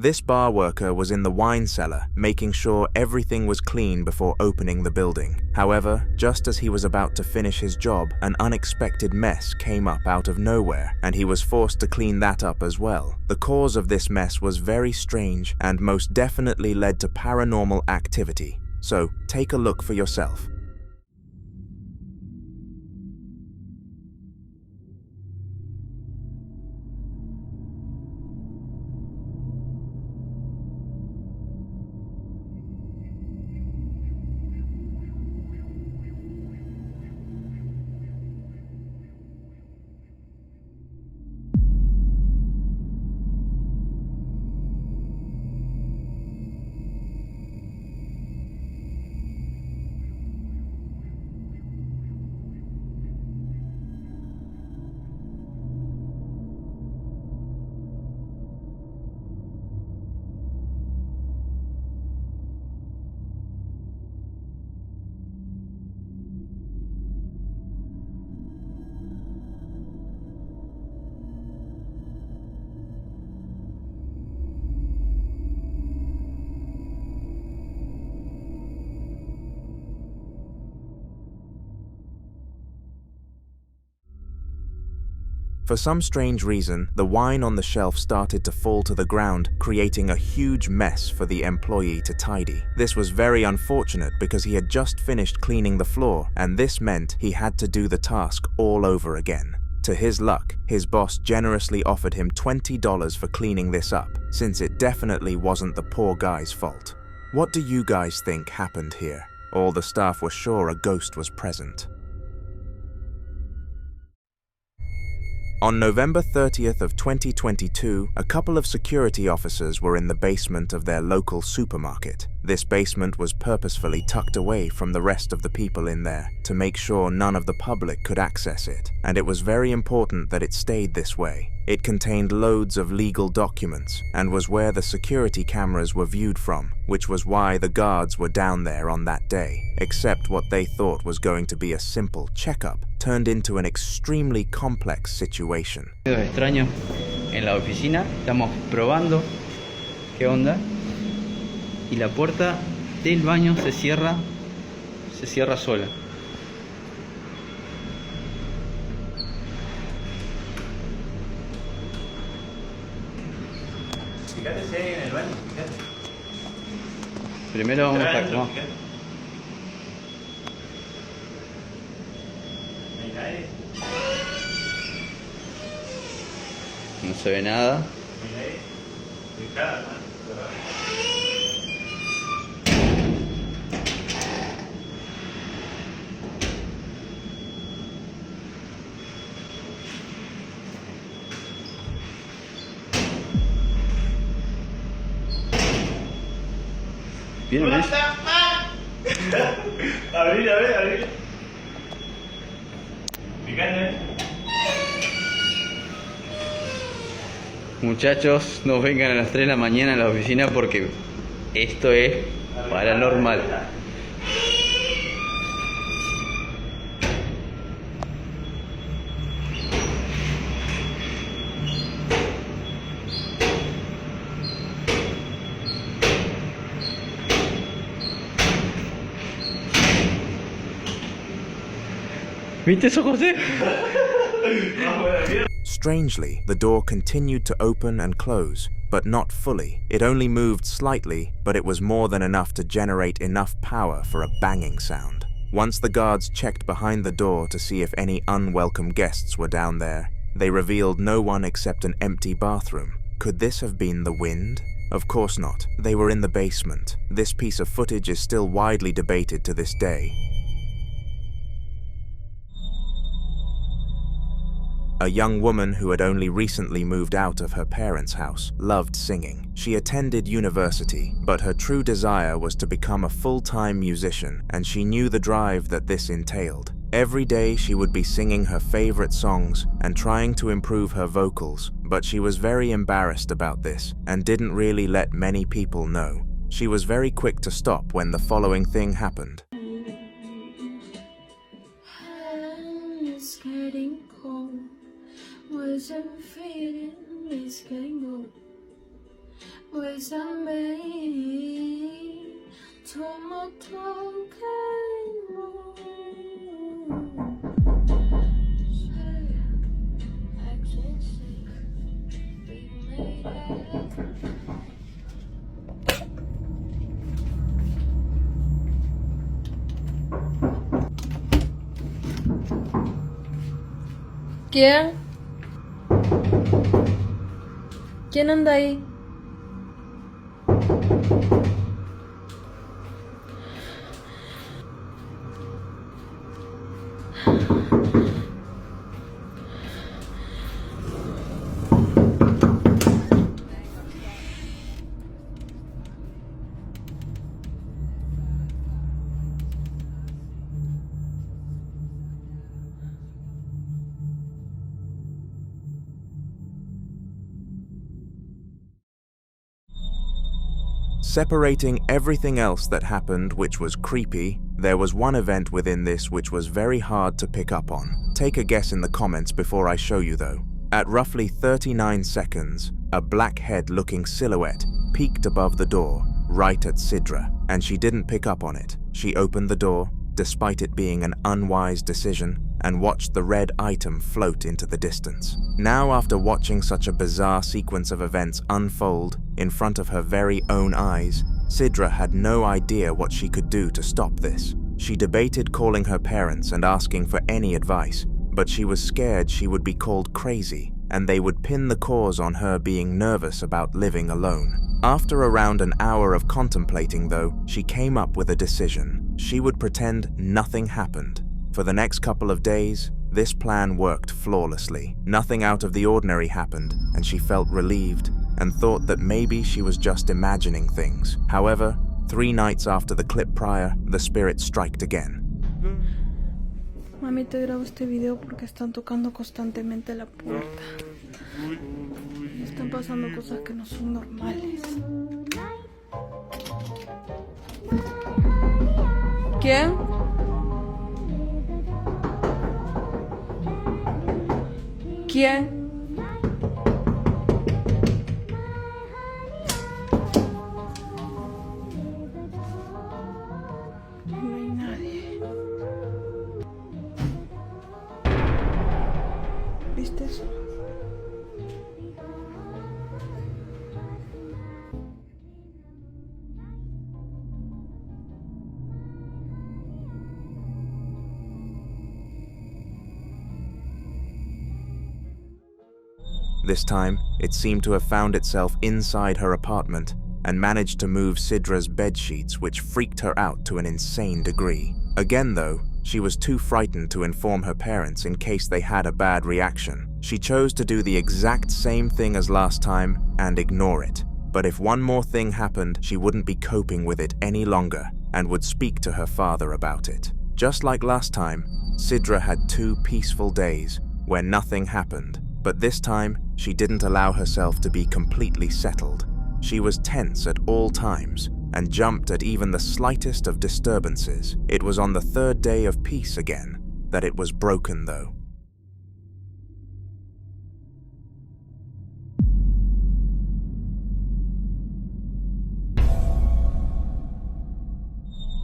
This bar worker was in the wine cellar, making sure everything was clean before opening the building. However, just as he was about to finish his job, an unexpected mess came up out of nowhere, and he was forced to clean that up as well. The cause of this mess was very strange and most definitely led to paranormal activity. So, take a look for yourself. For some strange reason, the wine on the shelf started to fall to the ground, creating a huge mess for the employee to tidy. This was very unfortunate because he had just finished cleaning the floor, and this meant he had to do the task all over again. To his luck, his boss generously offered him $20 for cleaning this up, since it definitely wasn't the poor guy's fault. What do you guys think happened here? All the staff were sure a ghost was present. On November 30th of 2022, a couple of security officers were in the basement of their local supermarket. This basement was purposefully tucked away from the rest of the people in there to make sure none of the public could access it, and it was very important that it stayed this way. It contained loads of legal documents and was where the security cameras were viewed from, which was why the guards were down there on that day. Except what they thought was going to be a simple checkup turned into an extremely complex situation. Extraño en la oficina, estamos probando qué onda y la puerta del baño se cierra sola. Fíjate si hay en el baño, fíjate. Primero vamos a no. No se ve nada. ¿Vieron eso? Abrir. Fíjate. Muchachos, no vengan a las 3 de la mañana a la oficina porque esto es paranormal. ¿Viste eso, José? Strangely, the door continued to open and close, but not fully. It only moved slightly, but it was more than enough to generate enough power for a banging sound. Once the guards checked behind the door to see if any unwelcome guests were down there, they revealed no one except an empty bathroom. Could this have been the wind? Of course not. They were in the basement. This piece of footage is still widely debated to this day. A young woman who had only recently moved out of her parents' house loved singing. She attended university, but her true desire was to become a full-time musician, and she knew the drive that this entailed. Every day she would be singing her favorite songs and trying to improve her vocals, but she was very embarrassed about this and didn't really let many people know. She was very quick to stop when the following thing happened. Wasn't feeling it's getting old. ¿Quién? ¿Quién anda ahí? Separating everything else that happened which was creepy, there was one event within this which was very hard to pick up on. Take a guess in the comments before I show you though. At roughly 39 seconds, a black head-looking silhouette peeked above the door, right at Sidra, and she didn't pick up on it. She opened the door, despite it being an unwise decision, and watched the red item float into the distance. Now, after watching such a bizarre sequence of events unfold in front of her very own eyes, Sidra had no idea what she could do to stop this. She debated calling her parents and asking for any advice, but she was scared she would be called crazy, and they would pin the cause on her being nervous about living alone. After around an hour of contemplating though, she came up with a decision. She would pretend nothing happened. For the next couple of days, this plan worked flawlessly. Nothing out of the ordinary happened, and she felt relieved and thought that maybe she was just imagining things. However, 3 nights after the clip prior, the spirit striked again. Mami, te grabo este video porque están tocando constantemente la puerta. Están pasando cosas que no son normales. ¿Quién? ¿Quién? No hay nadie. ¿Viste eso? This time, it seemed to have found itself inside her apartment and managed to move Sidra's bedsheets, which freaked her out to an insane degree. Again though, she was too frightened to inform her parents in case they had a bad reaction. She chose to do the exact same thing as last time and ignore it. But if one more thing happened, she wouldn't be coping with it any longer and would speak to her father about it. Just like last time, Sidra had 2 peaceful days where nothing happened. But this time, she didn't allow herself to be completely settled. She was tense at all times and jumped at even the slightest of disturbances. It was on the 3rd day of peace again that it was broken though.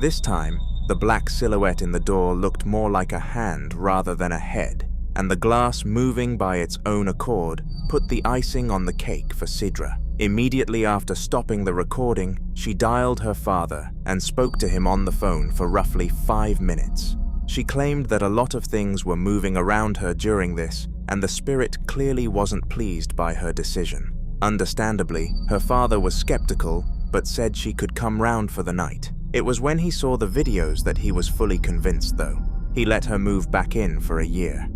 This time, the black silhouette in the door looked more like a hand rather than a head, and the glass moving by its own accord put the icing on the cake for Sidra. Immediately after stopping the recording, she dialed her father and spoke to him on the phone for roughly 5 minutes. She claimed that a lot of things were moving around her during this, and the spirit clearly wasn't pleased by her decision. Understandably, her father was skeptical, but said she could come round for the night. It was when he saw the videos that he was fully convinced though. He let her move back in for a year.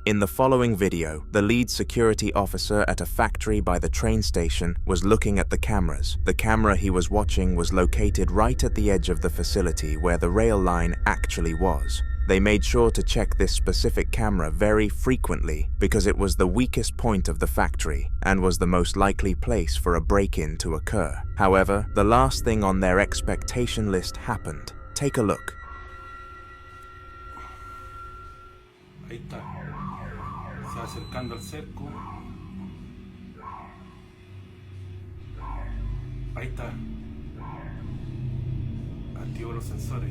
In the following video, the lead security officer at a factory by the train station was looking at the cameras. The camera he was watching was located right at the edge of the facility where the rail line actually was. They made sure to check this specific camera very frequently because it was the weakest point of the factory and was the most likely place for a break-in to occur. However, the last thing on their expectation list happened. Take a look. Ahí está. Se va acercando al cerco. Ahí está. Activó los sensores.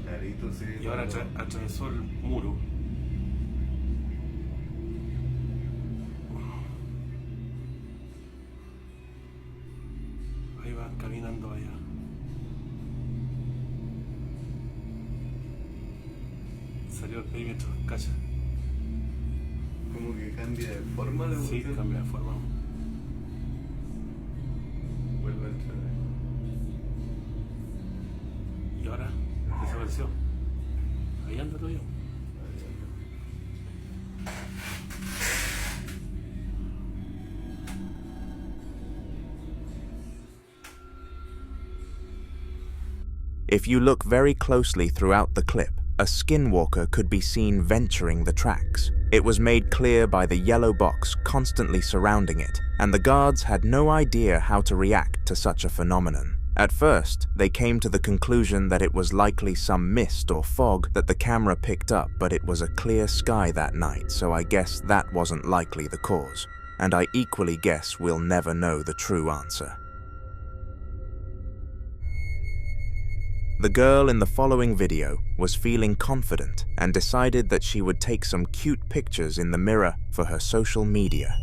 Clarito, sí. Y ahora atravesó el muro. Ahí va caminando allá. Salió el perímetro, cacha. Como que cambia de forma de Sí, evolución. cambia de forma. Vuelve a entrar. Y ahora desapareció. Ahí anda todavía. If you look very closely throughout the clip, a skinwalker could be seen venturing the tracks. It was made clear by the yellow box constantly surrounding it, and the guards had no idea how to react to such a phenomenon. At first, they came to the conclusion that it was likely some mist or fog that the camera picked up, but it was a clear sky that night, so I guess that wasn't likely the cause. And I equally guess we'll never know the true answer. The girl in the following video was feeling confident and decided that she would take some cute pictures in the mirror for her social media.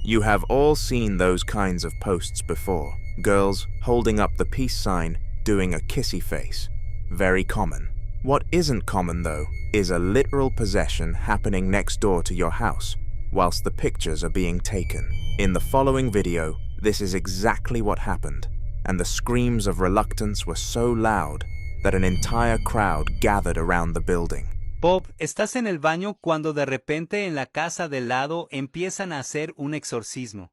You have all seen those kinds of posts before. Girls holding up the peace sign, doing a kissy face. Very common. What isn't common though, is a literal possession happening next door to your house, whilst the pictures are being taken. In the following video, this is exactly what happened, and the screams of reluctance were so loud that an entire crowd gathered around the building. Bob, estás en el baño cuando de repente en la casa del lado empiezan a hacer un exorcismo.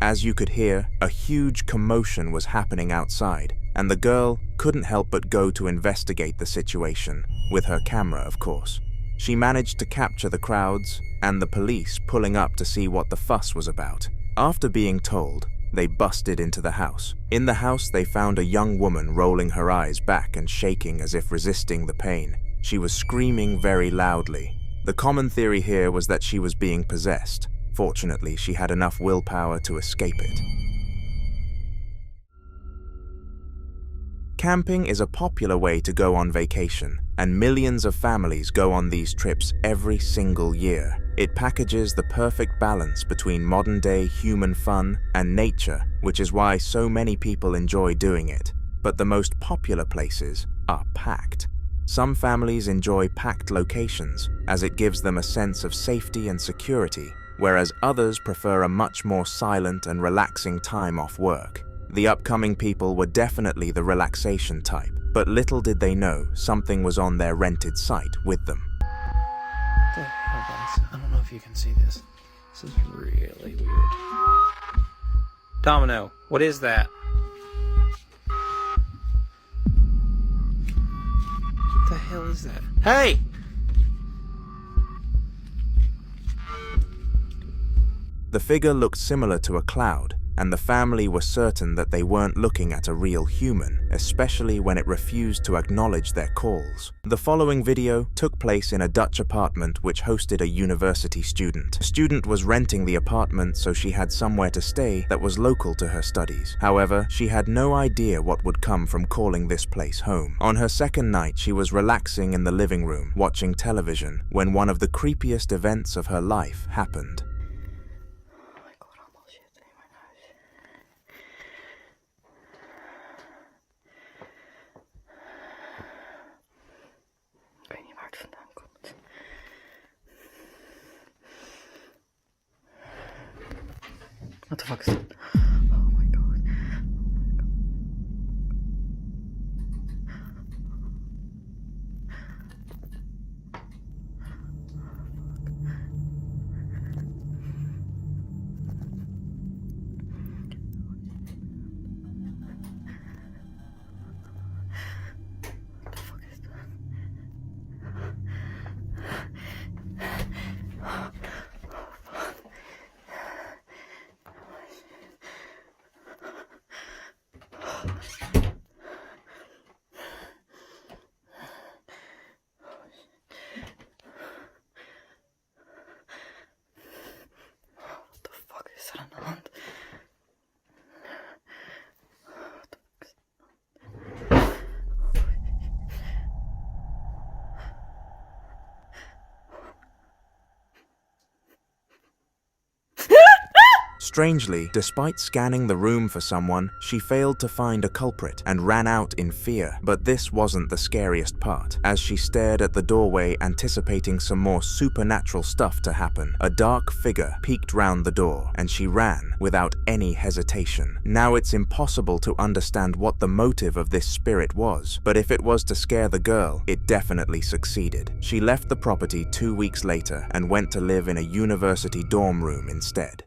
As you could hear, a huge commotion was happening outside, and the girl couldn't help but go to investigate the situation, with her camera, of course. She managed to capture the crowds and the police pulling up to see what the fuss was about. After being told, they busted into the house. In the house, they found a young woman rolling her eyes back and shaking as if resisting the pain. She was screaming very loudly. The common theory here was that she was being possessed. Fortunately, she had enough willpower to escape it. Camping is a popular way to go on vacation, and millions of families go on these trips every single year. It packages the perfect balance between modern-day human fun and nature, which is why so many people enjoy doing it. But the most popular places are packed. Some families enjoy packed locations, as it gives them a sense of safety and security, whereas others prefer a much more silent and relaxing time off work. The upcoming people were definitely the relaxation type, but little did they know something was on their rented site with them. What the hell, guys? I don't know if you can see this. This is really weird. Domino, what is that? What the hell is that? Hey! The figure looked similar to a cloud, and the family were certain that they weren't looking at a real human, especially when it refused to acknowledge their calls. The following video took place in a Dutch apartment which hosted a university student. The student was renting the apartment so she had somewhere to stay that was local to her studies. However, she had no idea what would come from calling this place home. On her second night, she was relaxing in the living room, watching television, when one of the creepiest events of her life happened. What the fuck is that? Oh my god. What the fuck is that? What the fuck is er aan de hand? What the fuck is... Strangely, despite scanning the room for someone, she failed to find a culprit and ran out in fear. But this wasn't the scariest part. As she stared at the doorway, anticipating some more supernatural stuff to happen, a dark figure peeked round the door, and she ran without any hesitation. Now it's impossible to understand what the motive of this spirit was, but if it was to scare the girl, it definitely succeeded. She left the property 2 weeks later and went to live in a university dorm room instead.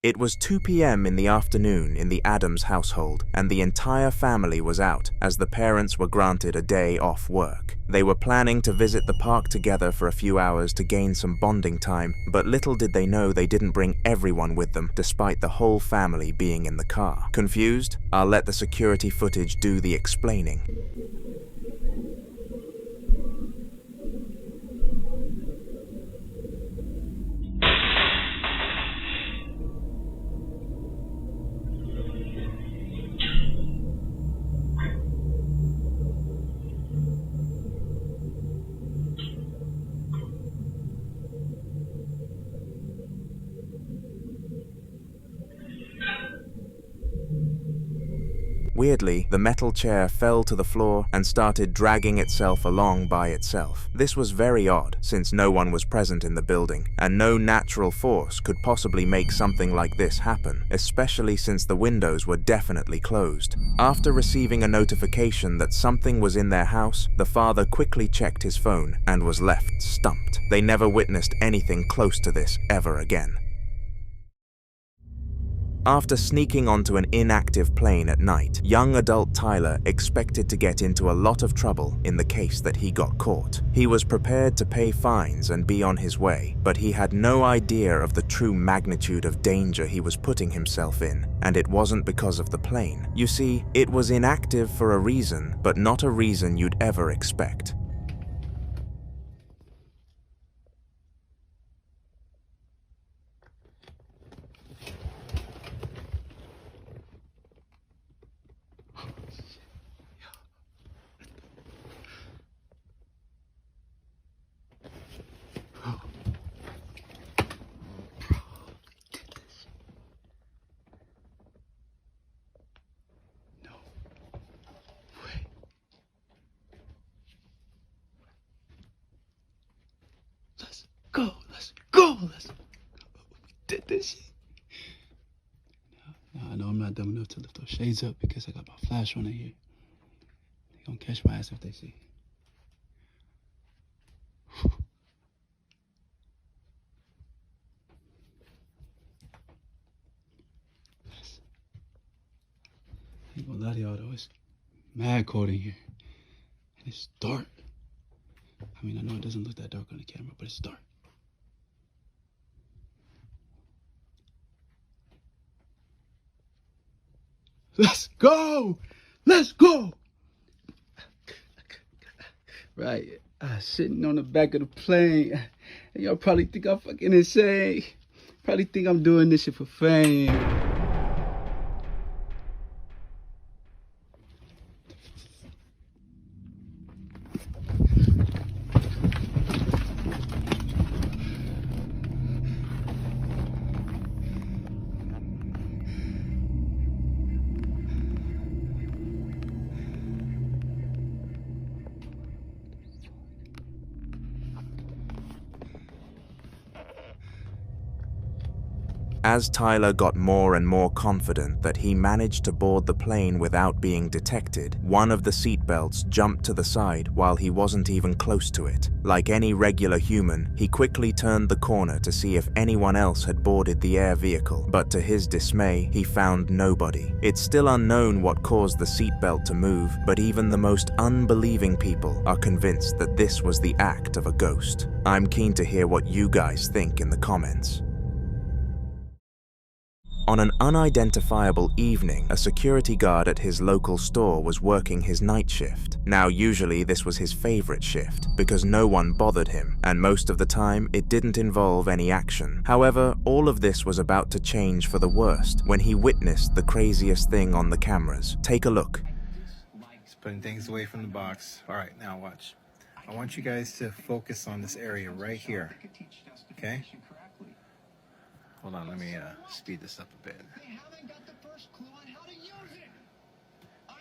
It was 2 p.m. in the afternoon in the Adams household, and the entire family was out, as the parents were granted a day off work. They were planning to visit the park together for a few hours to gain some bonding time, but little did they know they didn't bring everyone with them, despite the whole family being in the car. Confused? I'll let the security footage do the explaining. Weirdly, the metal chair fell to the floor and started dragging itself along by itself. This was very odd, since no one was present in the building, and no natural force could possibly make something like this happen, especially since the windows were definitely closed. After receiving a notification that something was in their house, the father quickly checked his phone and was left stumped. They never witnessed anything close to this ever again. After sneaking onto an inactive plane at night, young adult Tyler expected to get into a lot of trouble in the case that he got caught. He was prepared to pay fines and be on his way, but he had no idea of the true magnitude of danger he was putting himself in, and it wasn't because of the plane. You see, it was inactive for a reason, but not a reason you'd ever expect. Let's go. We did this shit. Now, I know I'm not dumb enough to lift those shades up because I got my flash on in here. They gonna catch my ass if they see. I ain't gonna lie to y'all though, it's mad cold in here. And it's dark. I mean, I know it doesn't look that dark on the camera, but it's dark. Let's go! Let's go! Right, sitting on the back of the plane. And y'all probably think I'm fucking insane. Probably think I'm doing this shit for fame. As Tyler got more and more confident that he managed to board the plane without being detected, one of the seatbelts jumped to the side while he wasn't even close to it. Like any regular human, he quickly turned the corner to see if anyone else had boarded the air vehicle, but to his dismay, he found nobody. It's still unknown what caused the seatbelt to move, but even the most unbelieving people are convinced that this was the act of a ghost. I'm keen to hear what you guys think in the comments. On an unidentifiable evening, a security guard at his local store was working his night shift. Now, usually this was his favorite shift, because no one bothered him, and most of the time, it didn't involve any action. However, all of this was about to change for the worst when he witnessed the craziest thing on the cameras. Take a look. He's putting things away from the box. All right, now watch. I want you guys to focus on this area right here, okay? Hold on, let me speed this up a bit.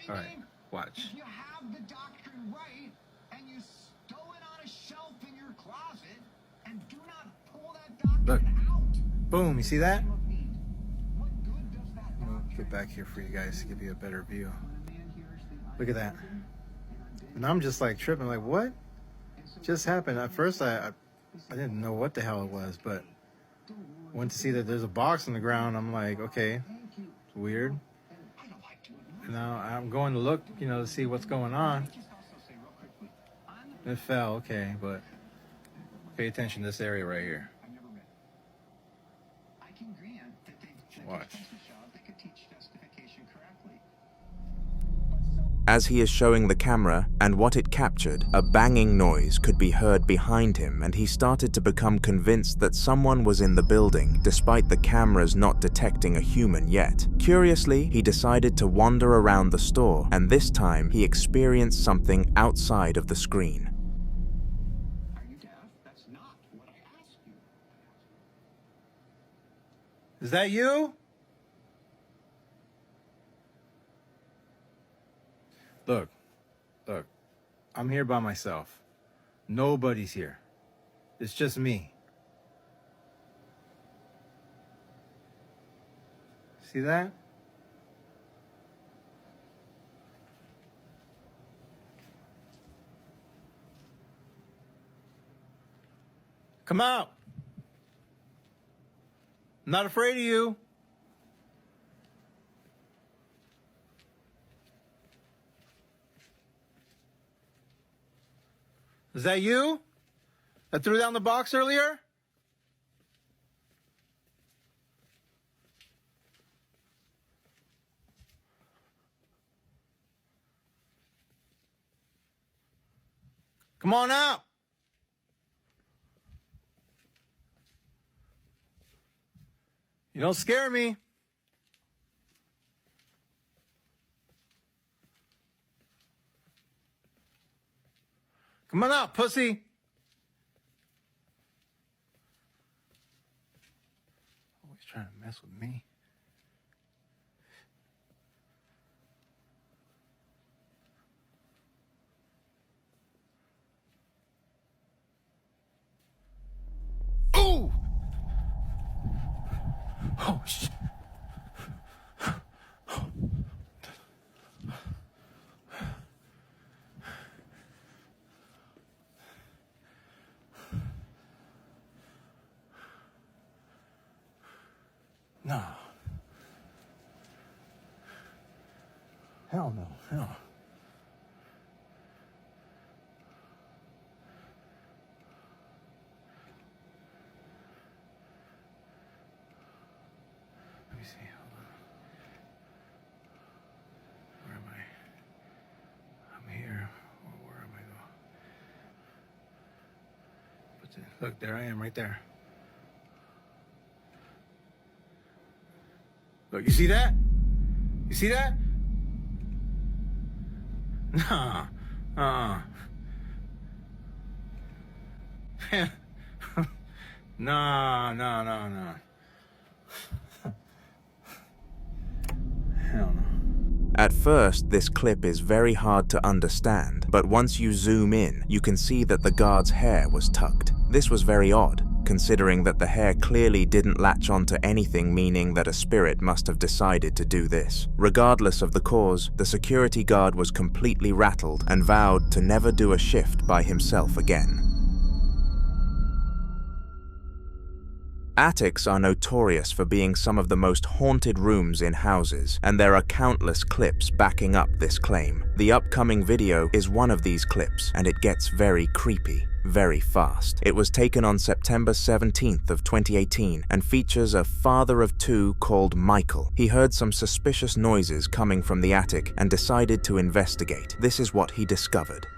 All right, watch. You have the doctrine right, and you stow it on a shelf in your closet, and do not pull that doctrine out. Boom, you see that? I'll get back here for you guys to give you a better view. Look at that. And I'm just like tripping, like what just happened? At first I didn't know what the hell it was, but went to see that there's a box on the ground. I'm like, okay, it's weird. And now I'm going to look, to see what's going on. It fell, okay, but pay attention to this area right here. Watch. As he is showing the camera and what it captured, a banging noise could be heard behind him, and he started to become convinced that someone was in the building, despite the cameras not detecting a human yet. Curiously, he decided to wander around the store, and this time he experienced something outside of the screen. Are you deaf? That's not what I asked you. Is that you? Look, I'm here by myself. Nobody's here. It's just me. See that? Come out. I'm not afraid of you. Is that you that threw down the box earlier? Come on out. You don't scare me. Come on out, pussy. Always trying to mess with me. Ooh! Oh, shit. No. Hell no. Hell. Let me see. Hold on. Look, there I am right there. Look, you see that? You see that? Nah. Nah. Hell no. At first, this clip is very hard to understand, but once you zoom in, you can see that the guard's hair was tucked. This was very odd, considering that the hair clearly didn't latch onto anything, meaning that a spirit must have decided to do this. Regardless of the cause, the security guard was completely rattled and vowed to never do a shift by himself again. Attics are notorious for being some of the most haunted rooms in houses, and there are countless clips backing up this claim. The upcoming video is one of these clips, and it gets very creepy, very fast. It was taken on September 17th of 2018 and features a father of two called Michael. He heard some suspicious noises coming from the attic and decided to investigate. This is what he discovered.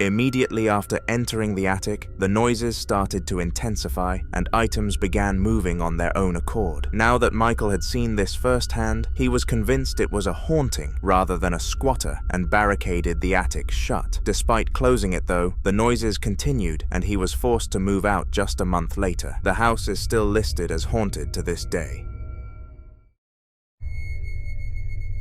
Immediately after entering the attic, the noises started to intensify and items began moving on their own accord. Now that Michael had seen this firsthand, he was convinced it was a haunting rather than a squatter and barricaded the attic shut. Despite closing it though, the noises continued and he was forced to move out just a month later. The house is still listed as haunted to this day.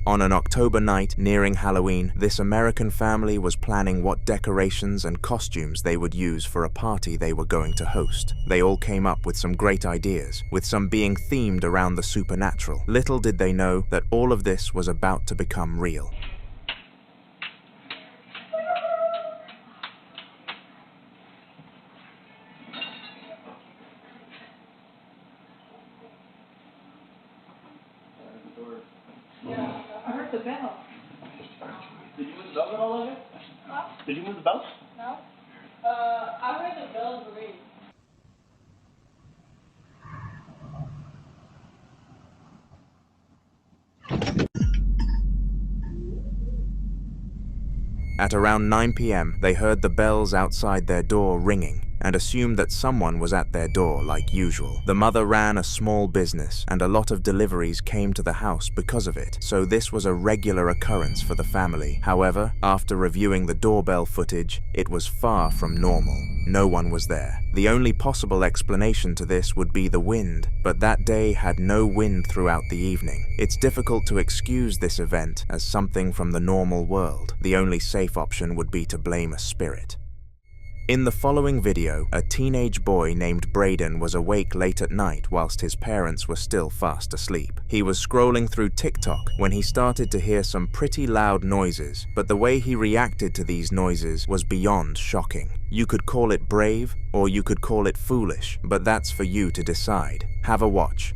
On an October night nearing Halloween, this American family was planning what decorations and costumes they would use for a party they were going to host. They all came up with some great ideas, with some being themed around the supernatural. Little did they know that all of this was about to become real. I heard the bell. Did you move the bell at all over? Huh? Did you move the bell? No. I heard the bells ring. At around 9 p.m., they heard the bells outside their door ringing and assumed that someone was at their door like usual. The mother ran a small business and a lot of deliveries came to the house because of it, so this was a regular occurrence for the family. However, after reviewing the doorbell footage, it was far from normal. No one was there. The only possible explanation to this would be the wind, but that day had no wind throughout the evening. It's difficult to excuse this event as something from the normal world. The only safe option would be to blame a spirit. In the following video, a teenage boy named Braden was awake late at night whilst his parents were still fast asleep. He was scrolling through TikTok when he started to hear some pretty loud noises, but the way he reacted to these noises was beyond shocking. You could call it brave, or you could call it foolish, but that's for you to decide. Have a watch.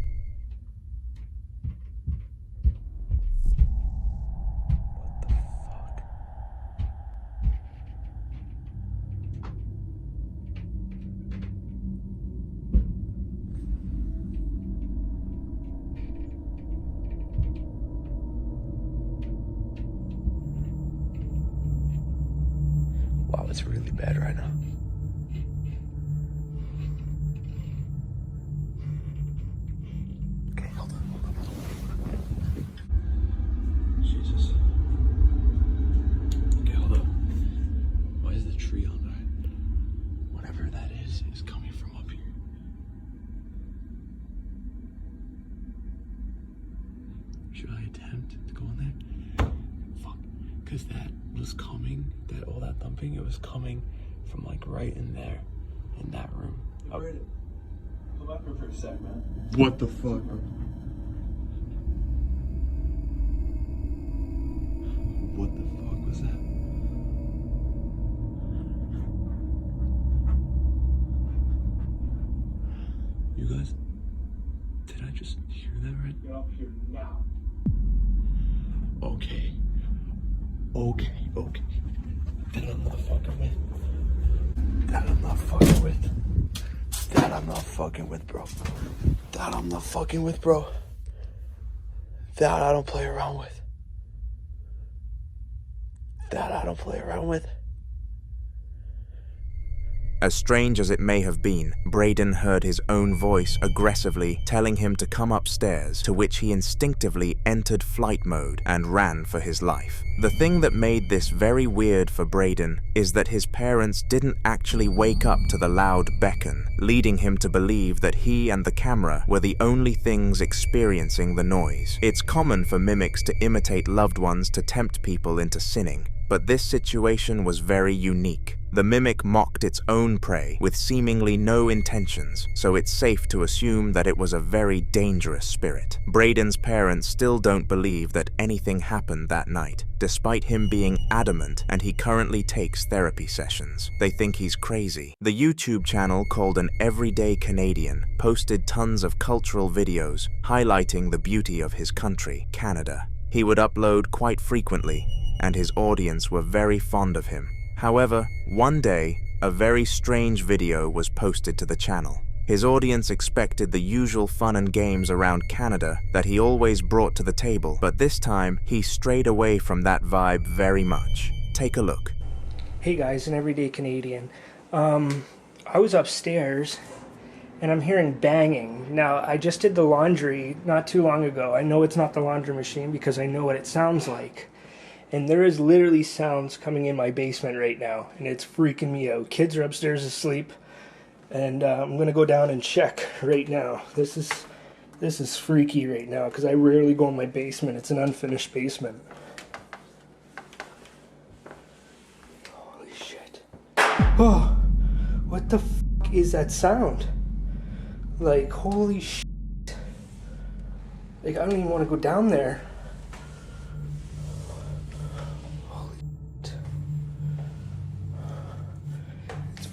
Wow, it's really bad right now. Okay, hold on. Jesus. Okay, hold up. Because that was coming, all that thumping, it was coming from like right in there, in that room. Brandon, come back here for a sec, man. What the fuck, bro? What the fuck was that? You guys, did I just hear that right? Get up here now. Okay. That I'm not fucking with. That I'm not fucking with. That I'm not fucking with, bro. That I'm not fucking with, bro. That I don't play around with. That I don't play around with. As strange as it may have been, Braden heard his own voice aggressively telling him to come upstairs, to which he instinctively entered flight mode and ran for his life. The thing that made this very weird for Braden is that his parents didn't actually wake up to the loud beckon, leading him to believe that he and the camera were the only things experiencing the noise. It's common for mimics to imitate loved ones to tempt people into sinning, but this situation was very unique. The mimic mocked its own prey with seemingly no intentions, so it's safe to assume that it was a very dangerous spirit. Braden's parents still don't believe that anything happened that night, despite him being adamant, and he currently takes therapy sessions. They think he's crazy. The YouTube channel called An Everyday Canadian posted tons of cultural videos highlighting the beauty of his country, Canada. He would upload quite frequently, and his audience were very fond of him. However, one day, a very strange video was posted to the channel. His audience expected the usual fun and games around Canada that he always brought to the table, but this time, he strayed away from that vibe very much. Take a look. Hey guys, An Everyday Canadian. I was upstairs, and I'm hearing banging. Now, I just did the laundry not too long ago. I know it's not the laundry machine because I know what it sounds like. And there is literally sounds coming in my basement right now, and it's freaking me out. Kids are upstairs asleep, and I'm gonna go down and check right now. This is freaky right now because I rarely go in my basement. It's an unfinished basement. Holy shit! Oh, what the fuck is that sound? Like, holy shit! Like, I don't even want to go down there.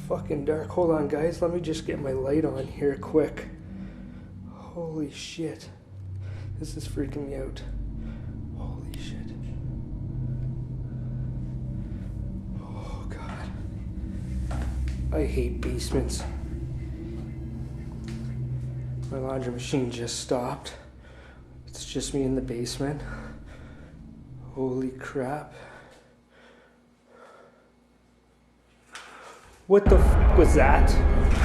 Fucking dark. Hold on, guys. Let me just get my light on here quick. Holy shit. This is freaking me out. Holy shit. Oh, God. I hate basements. My laundry machine just stopped. It's just me in the basement. Holy crap. What the f was that?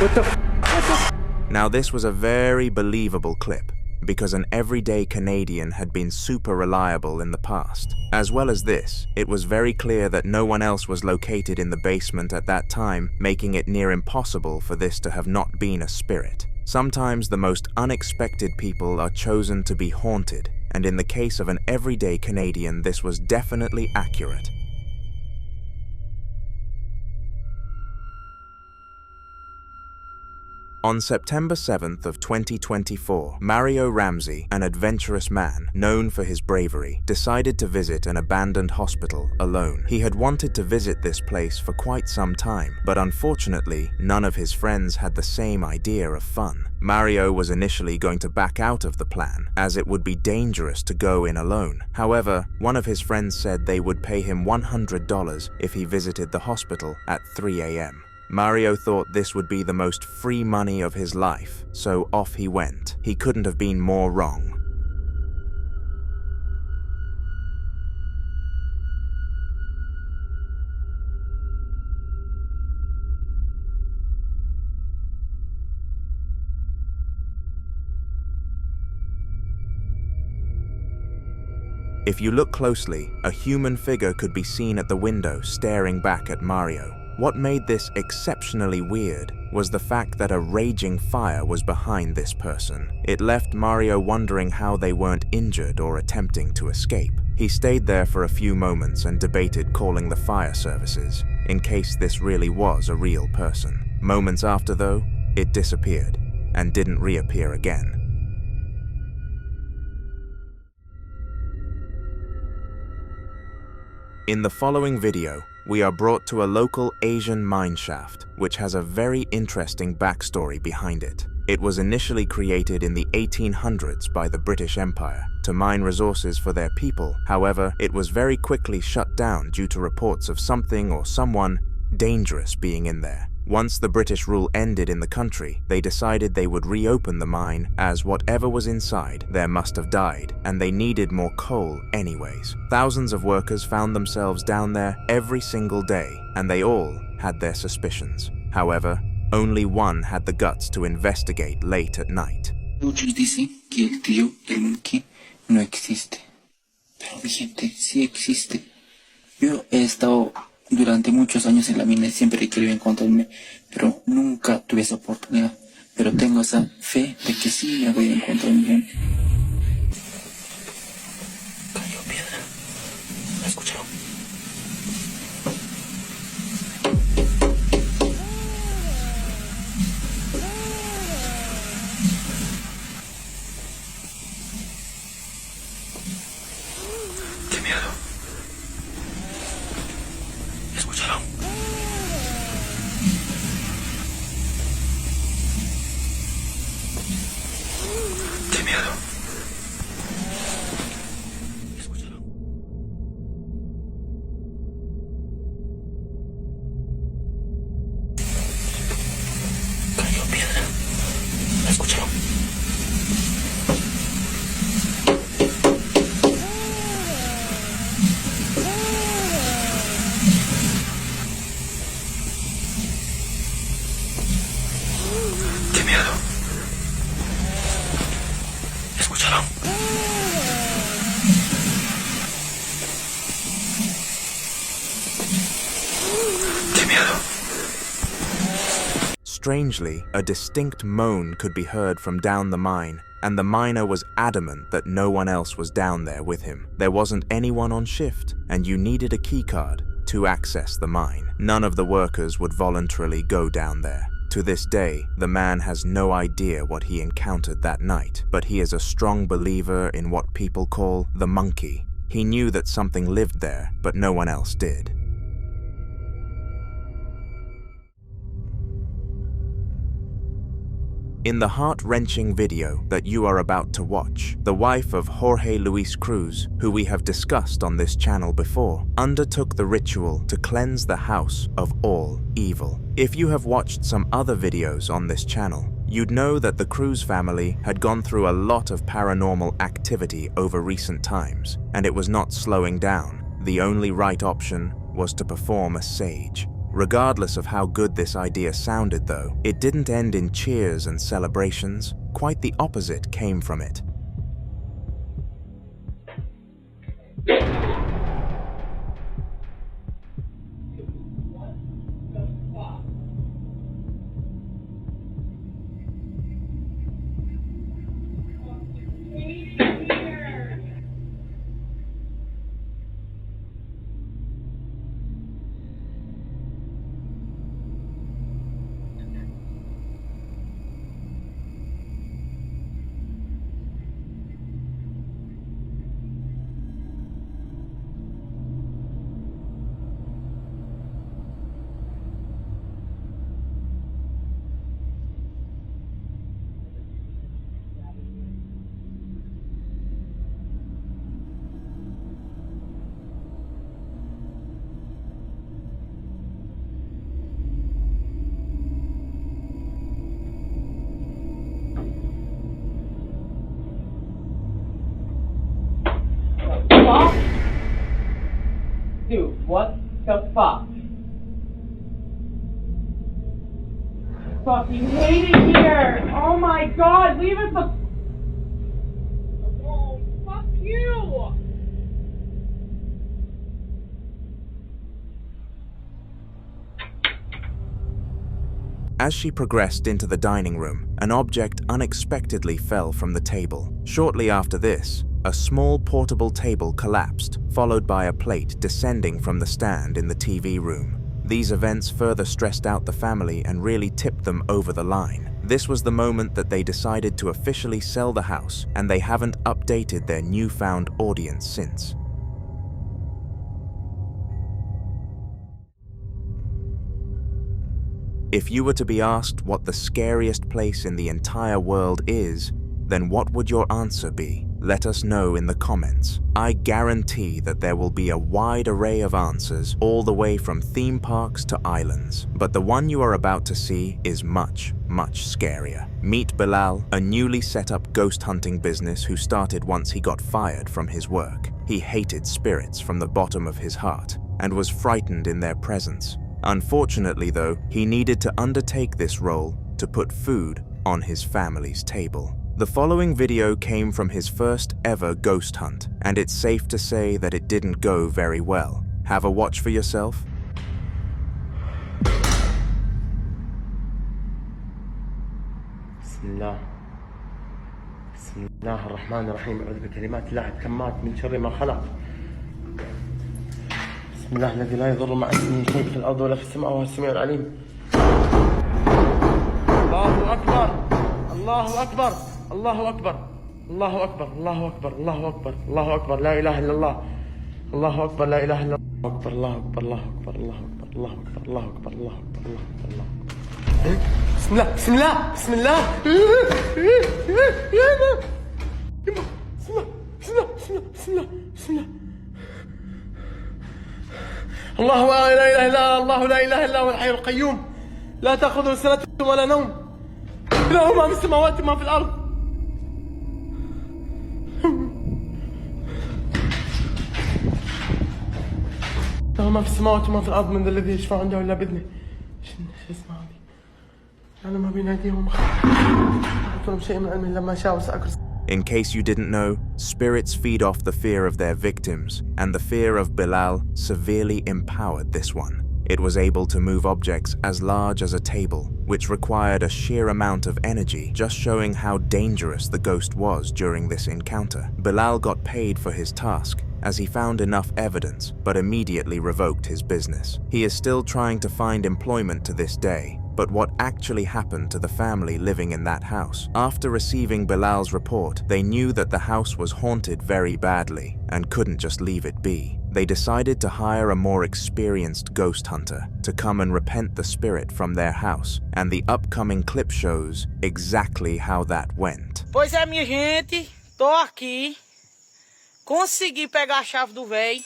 What the f? Now this was a very believable clip, because An Everyday Canadian had been super reliable in the past. As well as this, it was very clear that no one else was located in the basement at that time, making it near impossible for this to have not been a spirit. Sometimes the most unexpected people are chosen to be haunted, and in the case of An Everyday Canadian, this was definitely accurate. On September 7th of 2024, Mario Ramsey, an adventurous man known for his bravery, decided to visit an abandoned hospital alone. He had wanted to visit this place for quite some time, but unfortunately, none of his friends had the same idea of fun. Mario was initially going to back out of the plan, as it would be dangerous to go in alone. However, one of his friends said they would pay him $100 if he visited the hospital at 3 a.m. Mario thought this would be the most free money of his life, so off he went. He couldn't have been more wrong. If you look closely, a human figure could be seen at the window staring back at Mario. What made this exceptionally weird was the fact that a raging fire was behind this person. It left Mario wondering how they weren't injured or attempting to escape. He stayed there for a few moments and debated calling the fire services, in case this really was a real person. Moments after, though, it disappeared and didn't reappear again. In the following video, we are brought to a local Asian mine shaft, which has a very interesting backstory behind it. It was initially created in the 1800s by the British Empire to mine resources for their people. However, it was very quickly shut down due to reports of something or someone dangerous being in there. Once the British rule ended in the country, they decided they would reopen the mine as whatever was inside there must have died, and they needed more coal anyways. Thousands of workers found themselves down there every single day, and they all had their suspicions. However, only one had the guts to investigate late at night. Muchos dicen que el tío del monkey no existe, pero mi gente sí existe. Yo he estado durante muchos años en la mina y siempre he querido encontrarme, pero nunca tuve esa oportunidad. Pero tengo esa fe de que sí me voy a encontrar mi gente. Cayó piedra. ¿La escucharon? ¡Qué miedo! ¿Escucharon? ¡Qué miedo! ¿Escucharon? Cayó piedra. ¿La escucharon? ¡Qué miedo! ¿Escucharon? ¡Qué miedo! Strangely, a distinct moan could be heard from down the mine, and the miner was adamant that no one else was down there with him. There wasn't anyone on shift, and you needed a keycard to access the mine. None of the workers would voluntarily go down there. To this day, the man has no idea what he encountered that night, but he is a strong believer in what people call the monkey. He knew that something lived there, but no one else did. In the heart-wrenching video that you are about to watch, the wife of Jorge Luis Cruz, who we have discussed on this channel before, undertook the ritual to cleanse the house of all evil. If you have watched some other videos on this channel, you'd know that the Cruz family had gone through a lot of paranormal activity over recent times, and it was not slowing down. The only right option was to perform a sage. Regardless of how good this idea sounded though, it didn't end in cheers and celebrations. Quite the opposite came from it. Dude, what the fuck? Fucking hate it here! Oh my god, leave us the... Oh, fuck you! As she progressed into the dining room, an object unexpectedly fell from the table. Shortly after this, a small portable table collapsed, followed by a plate descending from the stand in the TV room. These events further stressed out the family and really tipped them over the line. This was the moment that they decided to officially sell the house, and they haven't updated their newfound audience since. If you were to be asked what the scariest place in the entire world is, then what would your answer be? Let us know in the comments. I guarantee that there will be a wide array of answers, all the way from theme parks to islands. But the one you are about to see is much, much scarier. Meet Bilal, a newly set up ghost hunting business who started once he got fired from his work. He hated spirits from the bottom of his heart and was frightened in their presence. Unfortunately though, he needed to undertake this role to put food on his family's table. The following video came from his first ever ghost hunt, and it's safe to say that it didn't go very well. Have a watch for yourself. Bismillah. Bismillah ar-Rahman ar-Rahim. أعوذ بكلمات الله التامات من شر ما خلق. بسم الله الذي لا يضر مع اسمه شيء في الأرض ولا في السماء وهو السميع العليم. الله أكبر. الله أكبر. الله أكبر. الله أكبر. الله أكبر. الله أكبر. الله أكبر. لا إله إلا الله. الله أكبر. لا إله إلا الله. أكبر. الله أكبر. الله أكبر. الله أكبر. الله أكبر. الله أكبر. الله أكبر. الله أكبر. الله أكبر. بسم الله. بسم الله. بسم الله. يا الله. بسم الله. بسم الله. بسم الله. بسم الله. الله لا إله إلا الله. لا إله إلا هو الحي القيوم لا تأخذه سنة ولا نوم له ما في السماوات وما في الأرض. له ما في السماوات وما في الأرض. من ذا الذي يشفع عنده إلا بإذنه. شو اسمه هذه؟ أنا ما بين أيديهم أعطهم شيء من علمه لما شاء وسأكرس. In case you didn't know, spirits feed off the fear of their victims, and the fear of Bilal severely empowered this one. It was able to move objects as large as a table, which required a sheer amount of energy, just showing how dangerous the ghost was during this encounter. Bilal got paid for his task, as he found enough evidence, but immediately revoked his business. He is still trying to find employment to this day. But what actually happened to the family living in that house? After receiving Bilal's report, they knew that the house was haunted very badly and couldn't just leave it be. They decided to hire a more experienced ghost hunter to come and repent the spirit from their house, and the upcoming clip shows exactly how that went. Pois é, minha gente, tô aqui. Consegui pegar a chave do véi,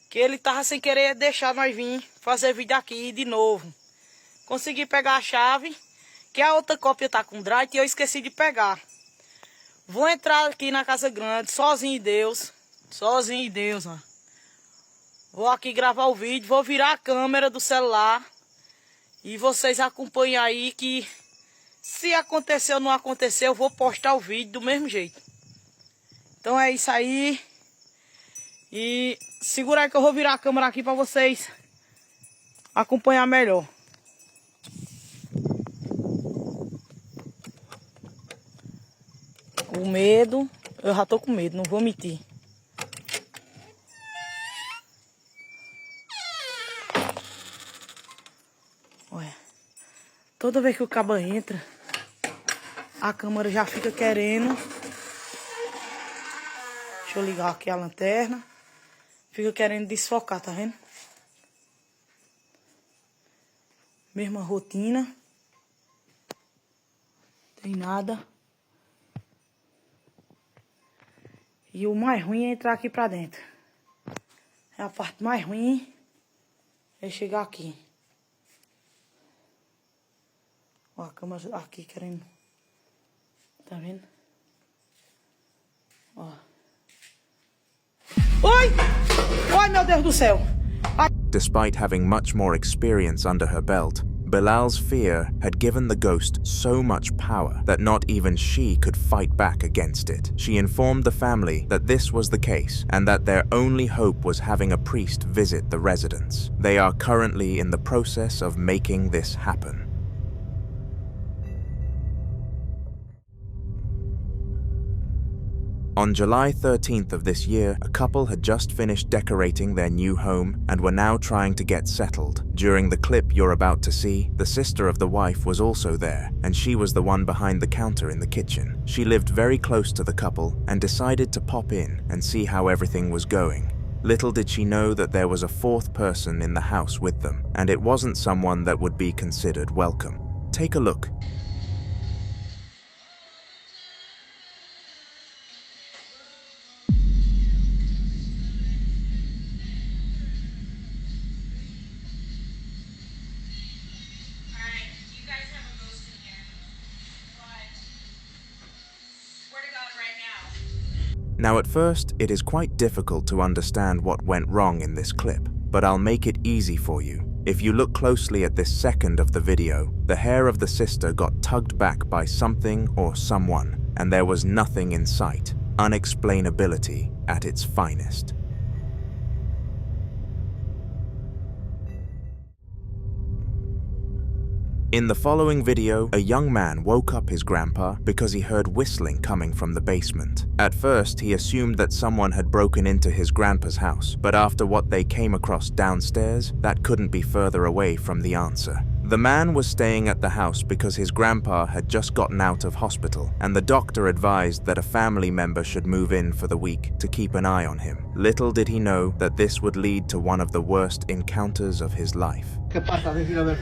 que ele tava sem querer deixar nós vir fazer vídeo aqui de novo. Consegui pegar a chave, que a outra cópia tá com drive e eu esqueci de pegar. Vou entrar aqui na casa grande, sozinho em Deus. Sozinho em Deus, ó. Vou aqui gravar o vídeo, vou virar a câmera do celular. E vocês acompanhem aí que se acontecer ou não acontecer, eu vou postar o vídeo do mesmo jeito. Então é isso aí. E segura aí que eu vou virar a câmera aqui pra vocês acompanhar melhor. O medo, eu já tô com medo, não vou mentir. Olha, toda vez que o cabo entra, a câmera já fica querendo. Deixa eu ligar aqui a lanterna. Fica querendo desfocar, tá vendo? Mesma rotina. Tem nada. E o mais ruim é entrar aqui pra dentro. É a parte mais ruim. É chegar aqui. Ó, a câmera aqui querendo. Tá vendo? Ó. Oi! Oi, meu Deus do céu! Despite having much more experience under her belt, Bilal's fear had given the ghost so much power that not even she could fight back against it. She informed the family that this was the case and that their only hope was having a priest visit the residence. They are currently in the process of making this happen. On July 13th of this year, a couple had just finished decorating their new home and were now trying to get settled. During the clip you're about to see, the sister of the wife was also there, and she was the one behind the counter in the kitchen. She lived very close to the couple and decided to pop in and see how everything was going. Little did she know that there was a fourth person in the house with them, and it wasn't someone that would be considered welcome. Take a look. Now at first, it is quite difficult to understand what went wrong in this clip, but I'll make it easy for you. If you look closely at this second of the video, the hair of the sister got tugged back by something or someone, and there was nothing in sight. Unexplainability at its finest. In the following video, a young man woke up his grandpa because he heard whistling coming from the basement. At first, he assumed that someone had broken into his grandpa's house, but after what they came across downstairs, that couldn't be further away from the answer. The man was staying at the house because his grandpa had just gotten out of hospital, and the doctor advised that a family member should move in for the week to keep an eye on him. Little did he know that this would lead to one of the worst encounters of his life. ¿Qué pasa? Ven, a ver.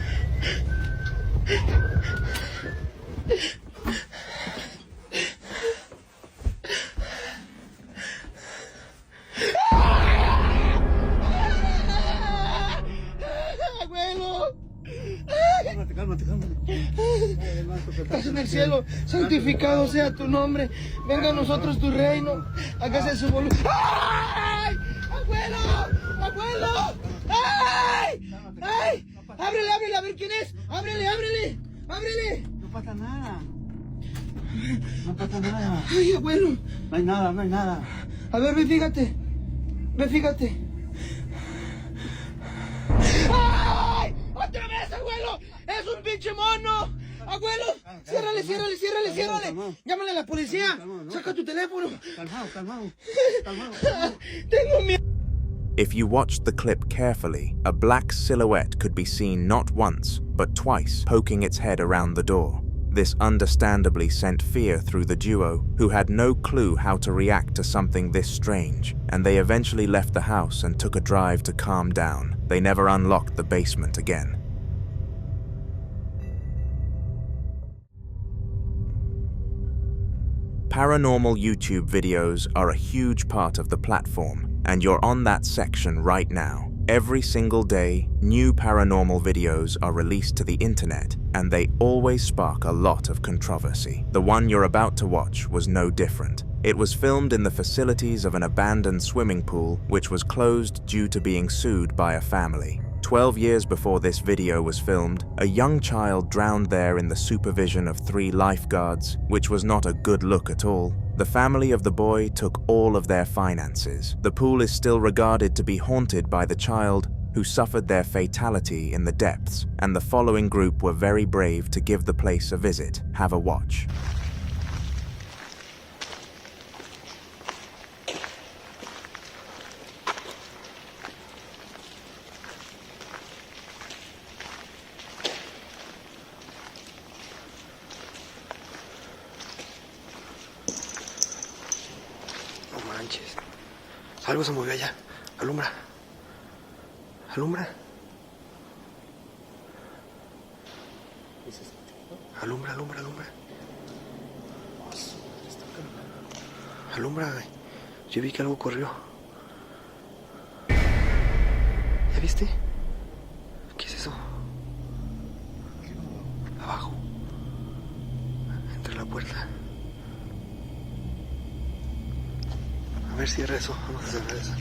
¡Abuelo! Cálmate. Estás en el cielo, santificado sea tu nombre. Venga a nosotros tu reino. Hágase su voluntad. ¡Ay! ¡Abuelo! ¡Ay! Ábrele, a ver quién es. Ábrele. No pasa nada. Ay, abuelo. No hay nada. A ver, ve, fíjate. ¡Ay! ¡Otra vez, abuelo! ¡Es un pinche mono! ¡Abuelo! ¡Ciérrale! ¡Llámale a la policía! ¡Saca tu teléfono! Calmado. Tengo miedo. If you watched the clip carefully, a black silhouette could be seen not once, but twice, poking its head around the door. This understandably sent fear through the duo, who had no clue how to react to something this strange, and they eventually left the house and took a drive to calm down. They never unlocked the basement again. Paranormal YouTube videos are a huge part of the platform, and you're on that section right now. Every single day, new paranormal videos are released to the internet, and they always spark a lot of controversy. The one you're about to watch was no different. It was filmed in the facilities of an abandoned swimming pool, which was closed due to being sued by a family. 12 years before this video was filmed, a young child drowned there in the supervision of 3 lifeguards, which was not a good look at all. The family of the boy took all of their finances. The pool is still regarded to be haunted by the child, who suffered their fatality in the depths, and the following group were very brave to give the place a visit. Have a watch. Algo se movió allá. Alumbra. Alumbra. Alumbra, güey. Yo vi que algo corrió. ¿Ya viste? ¿Qué es eso? Abajo. Entre la puerta. A ver, cierra eso. Vamos a cerrar eso.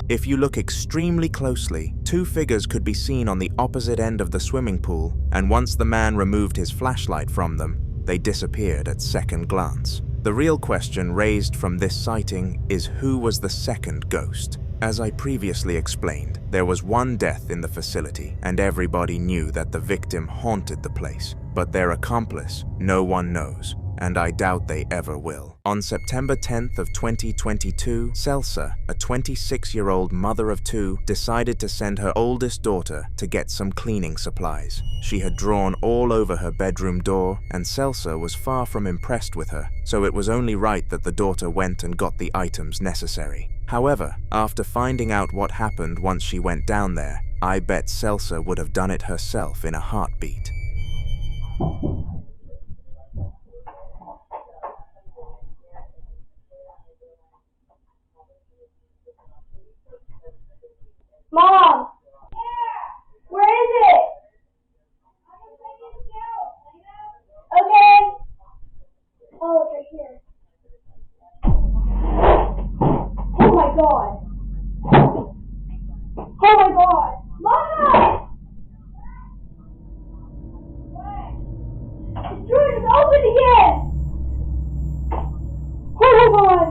If you look extremely closely, 2 figures could be seen on the opposite end of the swimming pool, and once the man removed his flashlight from them, they disappeared at second glance. The real question raised from this sighting is who was the second ghost? As I previously explained, there was one death in the facility, and everybody knew that the victim haunted the place. But their accomplice, no one knows, and I doubt they ever will. On September 10th of 2022, Celsa, a 26-year-old mother of two, decided to send her oldest daughter to get some cleaning supplies. She had drawn all over her bedroom door, and Celsa was far from impressed with her, so it was only right that the daughter went and got the items necessary. However, after finding out what happened once she went down there, I bet Celsa would have done it herself in a heartbeat. Mom! Where is it? Okay. Oh, it's right here. Oh my god. Oh my god. Mom! The door is open again! Oh my god.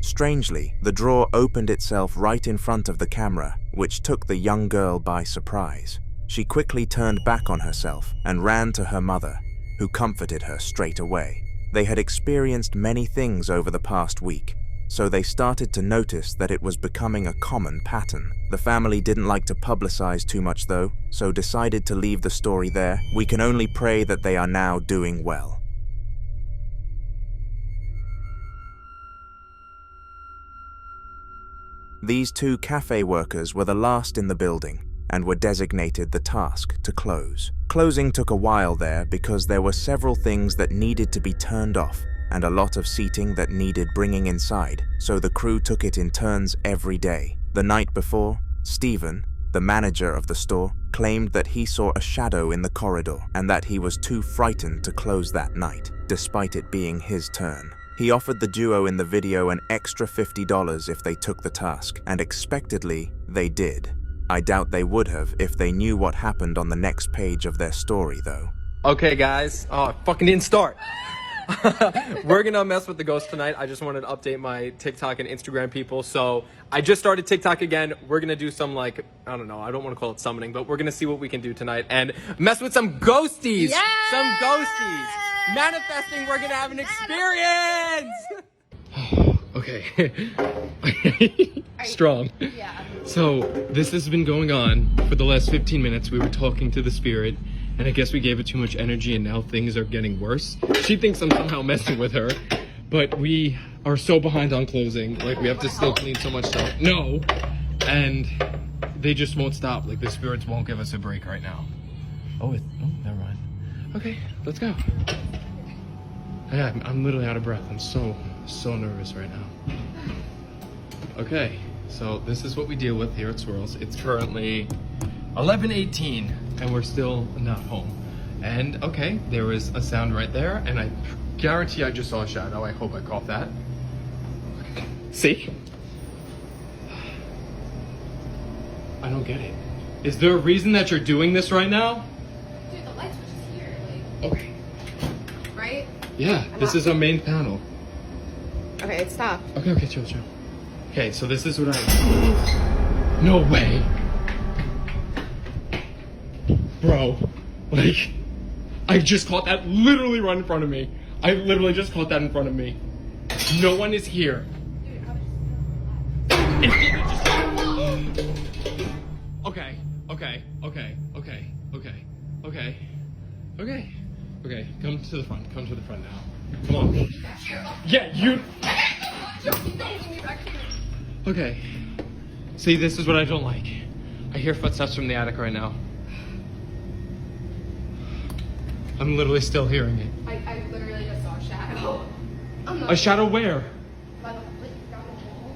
Strangely, the drawer opened itself right in front of the camera, which took the young girl by surprise. She quickly turned back on herself and ran to her mother, who comforted her straight away. They had experienced many things over the past week, so they started to notice that it was becoming a common pattern. The family didn't like to publicize too much though, so decided to leave the story there. We can only pray that they are now doing well. These two cafe workers were the last in the building and were designated the task to close. Closing took a while there because there were several things that needed to be turned off and a lot of seating that needed bringing inside, so the crew took it in turns every day. The night before, Stephen, the manager of the store, claimed that he saw a shadow in the corridor and that he was too frightened to close that night, despite it being his turn. He offered the duo in the video an extra $50 if they took the task, and expectedly, they did. I doubt they would have if they knew what happened on the next page of their story, though. Okay, guys. Oh, I fucking didn't start. We're gonna mess with the ghost tonight. I just wanted to update my TikTok and Instagram people. So I just started TikTok again. We're gonna do some, like, I don't know, I don't want to call it summoning, but we're gonna see what we can do tonight and mess with some ghosties. Yes! Some ghosties. Manifesting, we're gonna have an experience. Okay. Strong. Yeah. So this has been going on for the last 15 minutes. We were talking to the spirit, and I guess we gave it too much energy, and now things are getting worse. She thinks I'm somehow messing with her, but we are so behind on closing. Like, we have to still clean so much stuff. No. And they just won't stop. Like, the spirits won't give us a break right now. Oh, never mind. Okay, let's go. Yeah, I'm literally out of breath. I'm so nervous right now. Okay, so this is what we deal with here at Swirls. It's currently 11:18 and we're still not home. And okay, there was a sound right there, and I guarantee I just saw a shadow. I hope I caught that. See? I don't get it. Is there a reason that you're doing this right now? Dude, the light switch is here, like. Okay. Right? Yeah, this is our main panel. Okay, it stopped. Okay, chill. Okay, so this is what I... No way. Bro, like, I just caught that literally right in front of me. I literally just caught that in front of me. No one is here. Okay, come to the front now. Come on. Yeah, you... Okay. See, this is what I don't like. I hear footsteps from the attic right now. I'm literally still hearing it. I literally just saw a shadow. A shadow where? By the wall.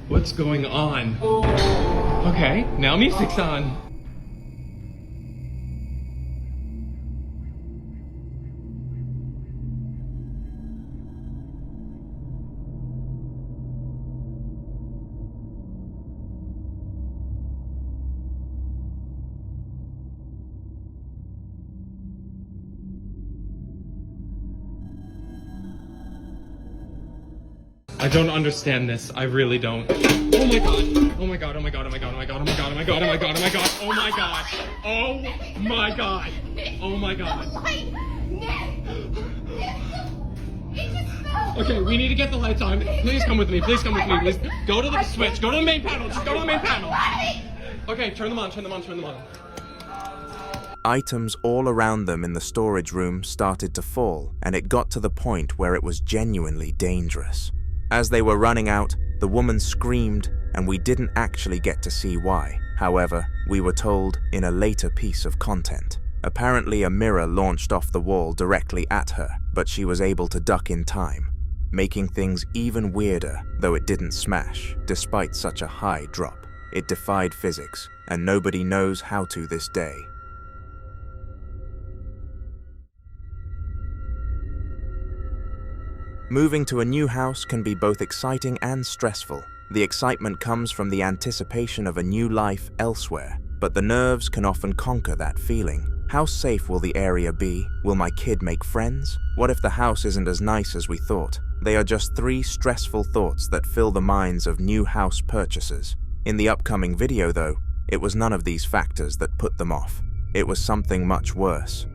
What's going on? Okay, now music's on. I don't understand this. I really don't. Oh my god. Oh my god. Oh my god. Oh my god. Oh my god. Oh my god. Oh my god. Oh my god. Oh my god. Oh my god. Oh my god. Oh my god. Okay, we need to get the lights on. Please come with me. Please come with me. Please go to the switch. Go to the main panel. Just go to the main panel. Okay, turn them on. Turn them on. Turn them on. Items all around them in the storage room started to fall, and it got to the point where it was genuinely dangerous. As they were running out, the woman screamed, and we didn't actually get to see why. However, we were told in a later piece of content. Apparently a mirror launched off the wall directly at her, but she was able to duck in time, making things even weirder, though it didn't smash, despite such a high drop. It defied physics, and nobody knows how to this day. Moving to a new house can be both exciting and stressful. The excitement comes from the anticipation of a new life elsewhere, but the nerves can often conquer that feeling. How safe will the area be? Will my kid make friends? What if the house isn't as nice as we thought? They are just 3 stressful thoughts that fill the minds of new house purchasers. In the upcoming video, though, it was none of these factors that put them off. It was something much worse.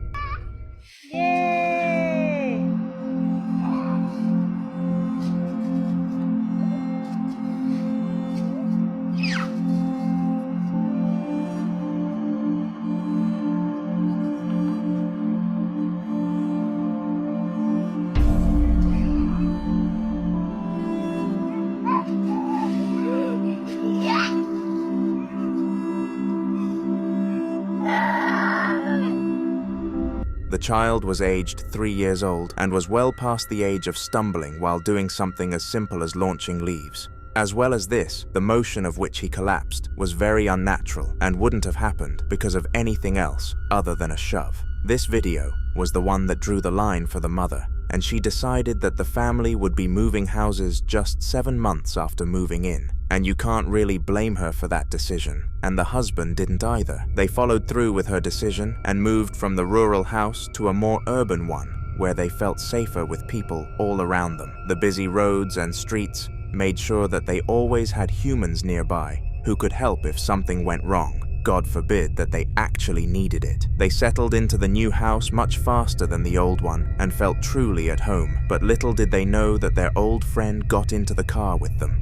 The child was aged 3 years old and was well past the age of stumbling while doing something as simple as launching leaves. As well as this, the motion of which he collapsed was very unnatural and wouldn't have happened because of anything else other than a shove. This video was the one that drew the line for the mother, and she decided that the family would be moving houses just 7 months after moving in. And you can't really blame her for that decision, and the husband didn't either. They followed through with her decision and moved from the rural house to a more urban one, where they felt safer with people all around them. The busy roads and streets made sure that they always had humans nearby who could help if something went wrong. God forbid that they actually needed it. They settled into the new house much faster than the old one and felt truly at home, but little did they know that their old friend got into the car with them.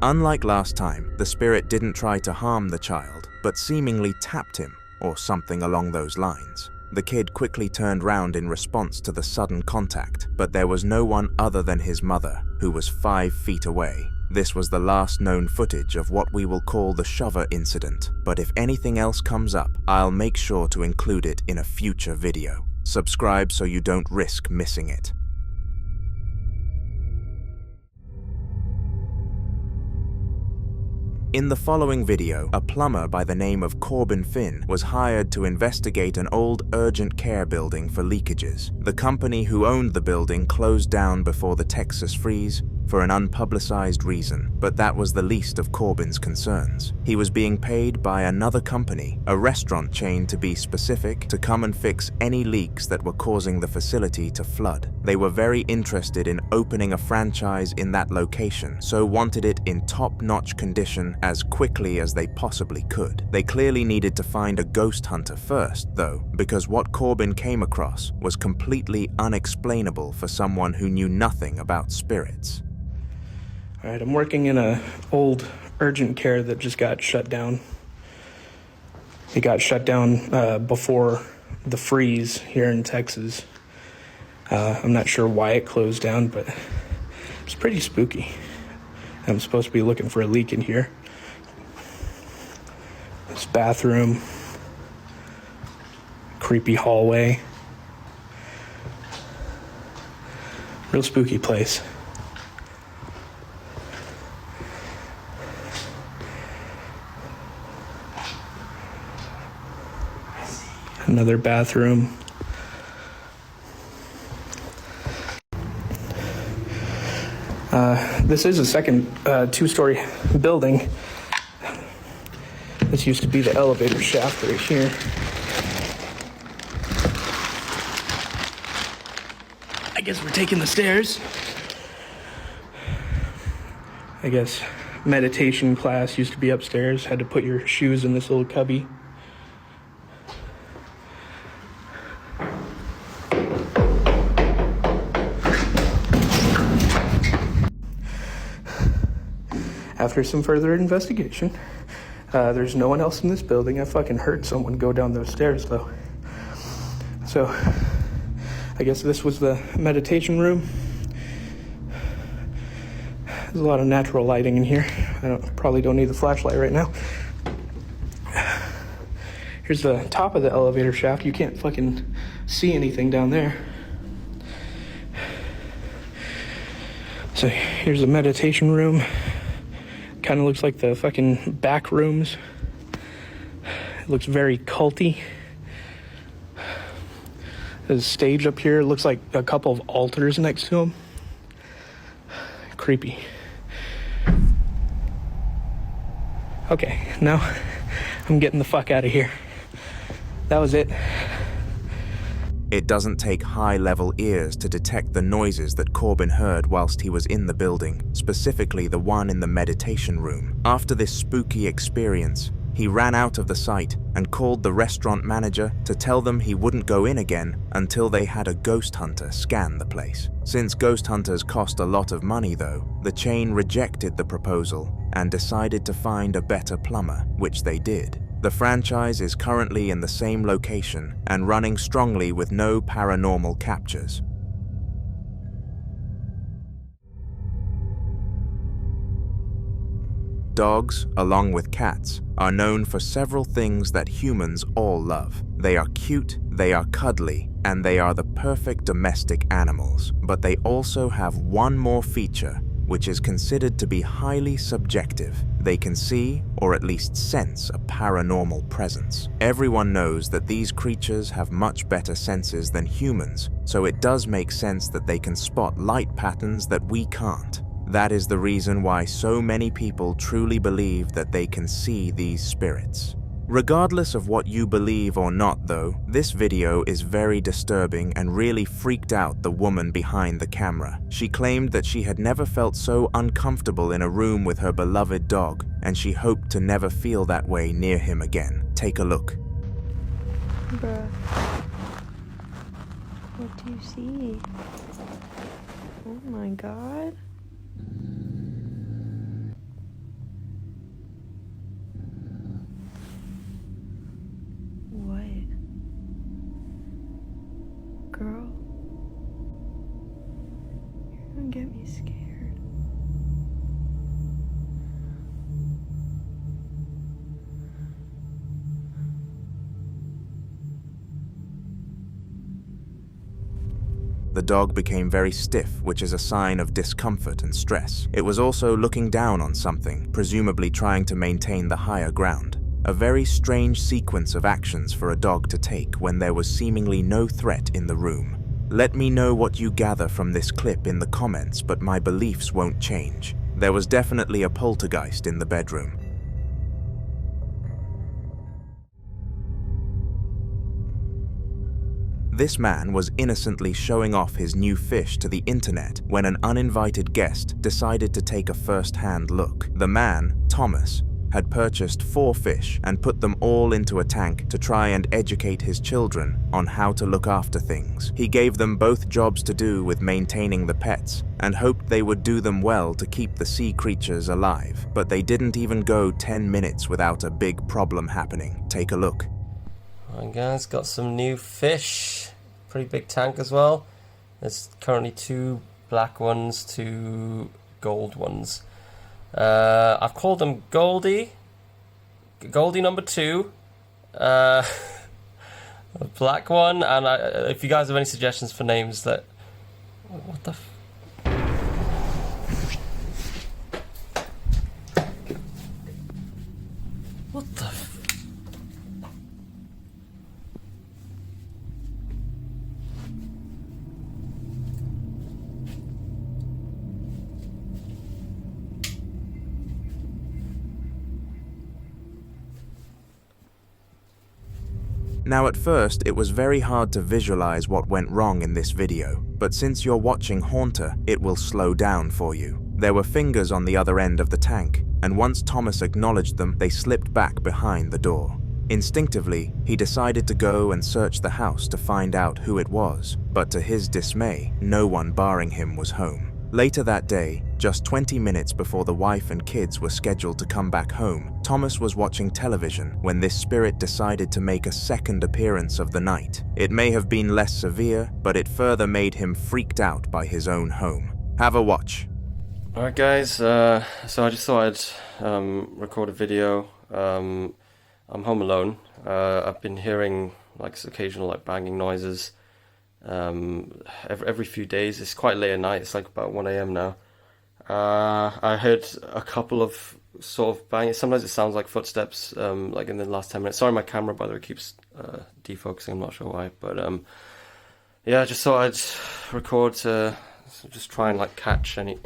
Unlike last time, the spirit didn't try to harm the child, but seemingly tapped him, or something along those lines. The kid quickly turned round in response to the sudden contact, but there was no one other than his mother, who was 5 feet away. This was the last known footage of what we will call the shover incident, but if anything else comes up, I'll make sure to include it in a future video. Subscribe so you don't risk missing it. In the following video, a plumber by the name of Corbin Finn was hired to investigate an old urgent care building for leakages. The company who owned the building closed down before the Texas freeze for an unpublicized reason, but that was the least of Corbin's concerns. He was being paid by another company, a restaurant chain to be specific, to come and fix any leaks that were causing the facility to flood. They were very interested in opening a franchise in that location, so wanted it in top-notch condition as quickly as they possibly could. They clearly needed to find a ghost hunter first, though, because what Corbin came across was completely unexplainable for someone who knew nothing about spirits. All right, I'm working in a old urgent care that just got shut down. It got shut down before the freeze here in Texas. I'm not sure why it closed down, but it's pretty spooky. I'm supposed to be looking for a leak in here. This bathroom, creepy hallway. Real spooky place. Another bathroom. This is a second two-story building. This used to be the elevator shaft right here. I guess we're taking the stairs. I guess meditation class used to be upstairs. Had to put your shoes in this little cubby. After some further investigation, there's no one else in this building. I fucking heard someone go down those stairs, though. So, I guess this was the meditation room. There's a lot of natural lighting in here. I probably don't need the flashlight right now. Here's the top of the elevator shaft. You can't fucking see anything down there. So, here's the meditation room. Kind of looks like the fucking back rooms. It looks very culty. There's a stage up here. It looks like a couple of altars next to them. Creepy. Okay, now I'm getting the fuck out of here. That was it. It doesn't take high-level ears to detect the noises that Corbin heard whilst he was in the building, specifically the one in the meditation room. After this spooky experience, he ran out of the site and called the restaurant manager to tell them he wouldn't go in again until they had a ghost hunter scan the place. Since ghost hunters cost a lot of money though, the chain rejected the proposal and decided to find a better plumber, which they did. The franchise is currently in the same location and running strongly with no paranormal captures. Dogs, along with cats, are known for several things that humans all love. They are cute, they are cuddly, and they are the perfect domestic animals. But they also have one more feature, which is considered to be highly subjective. They can see, or at least sense, a paranormal presence. Everyone knows that these creatures have much better senses than humans, so it does make sense that they can spot light patterns that we can't. That is the reason why so many people truly believe that they can see these spirits. Regardless of what you believe or not though, this video is very disturbing and really freaked out the woman behind the camera. She claimed that she had never felt so uncomfortable in a room with her beloved dog, and she hoped to never feel that way near him again. Take a look. Bruh. What do you see? Oh my god. What? Girl? You're gonna get me scared. The dog became very stiff, which is a sign of discomfort and stress. It was also looking down on something, presumably trying to maintain the higher ground. A very strange sequence of actions for a dog to take when there was seemingly no threat in the room. Let me know what you gather from this clip in the comments, but my beliefs won't change. There was definitely a poltergeist in the bedroom. This man was innocently showing off his new fish to the internet when an uninvited guest decided to take a first-hand look. The man, Thomas, had purchased 4 fish and put them all into a tank to try and educate his children on how to look after things. He gave them both jobs to do with maintaining the pets and hoped they would do them well to keep the sea creatures alive. But they didn't even go 10 minutes without a big problem happening. Take a look. Alright guys, got some new fish. Pretty big tank as well. There's currently 2 black ones, 2 gold ones. I've called them Goldie number 2, a black one, and if you guys have any suggestions for names that... What the What the Now at first, it was very hard to visualize what went wrong in this video, but since you're watching Haunter, it will slow down for you. There were fingers on the other end of the tank, and once Thomas acknowledged them, they slipped back behind the door. Instinctively, he decided to go and search the house to find out who it was, but to his dismay, no one barring him was home. Later that day, just 20 minutes before the wife and kids were scheduled to come back home, Thomas was watching television when this spirit decided to make a second appearance of the night. It may have been less severe, but it further made him freaked out by his own home. Have a watch. Alright guys, so I just thought I'd record a video. I'm home alone. I've been hearing like occasional like banging noises every few days. It's quite late at night, it's like about 1 AM now. I heard a couple of sort of banging. Sometimes it sounds like footsteps like in the last 10 minutes. Sorry my camera by the way keeps defocusing, I'm not sure why, but yeah, I just thought I'd record to just try and like catch any...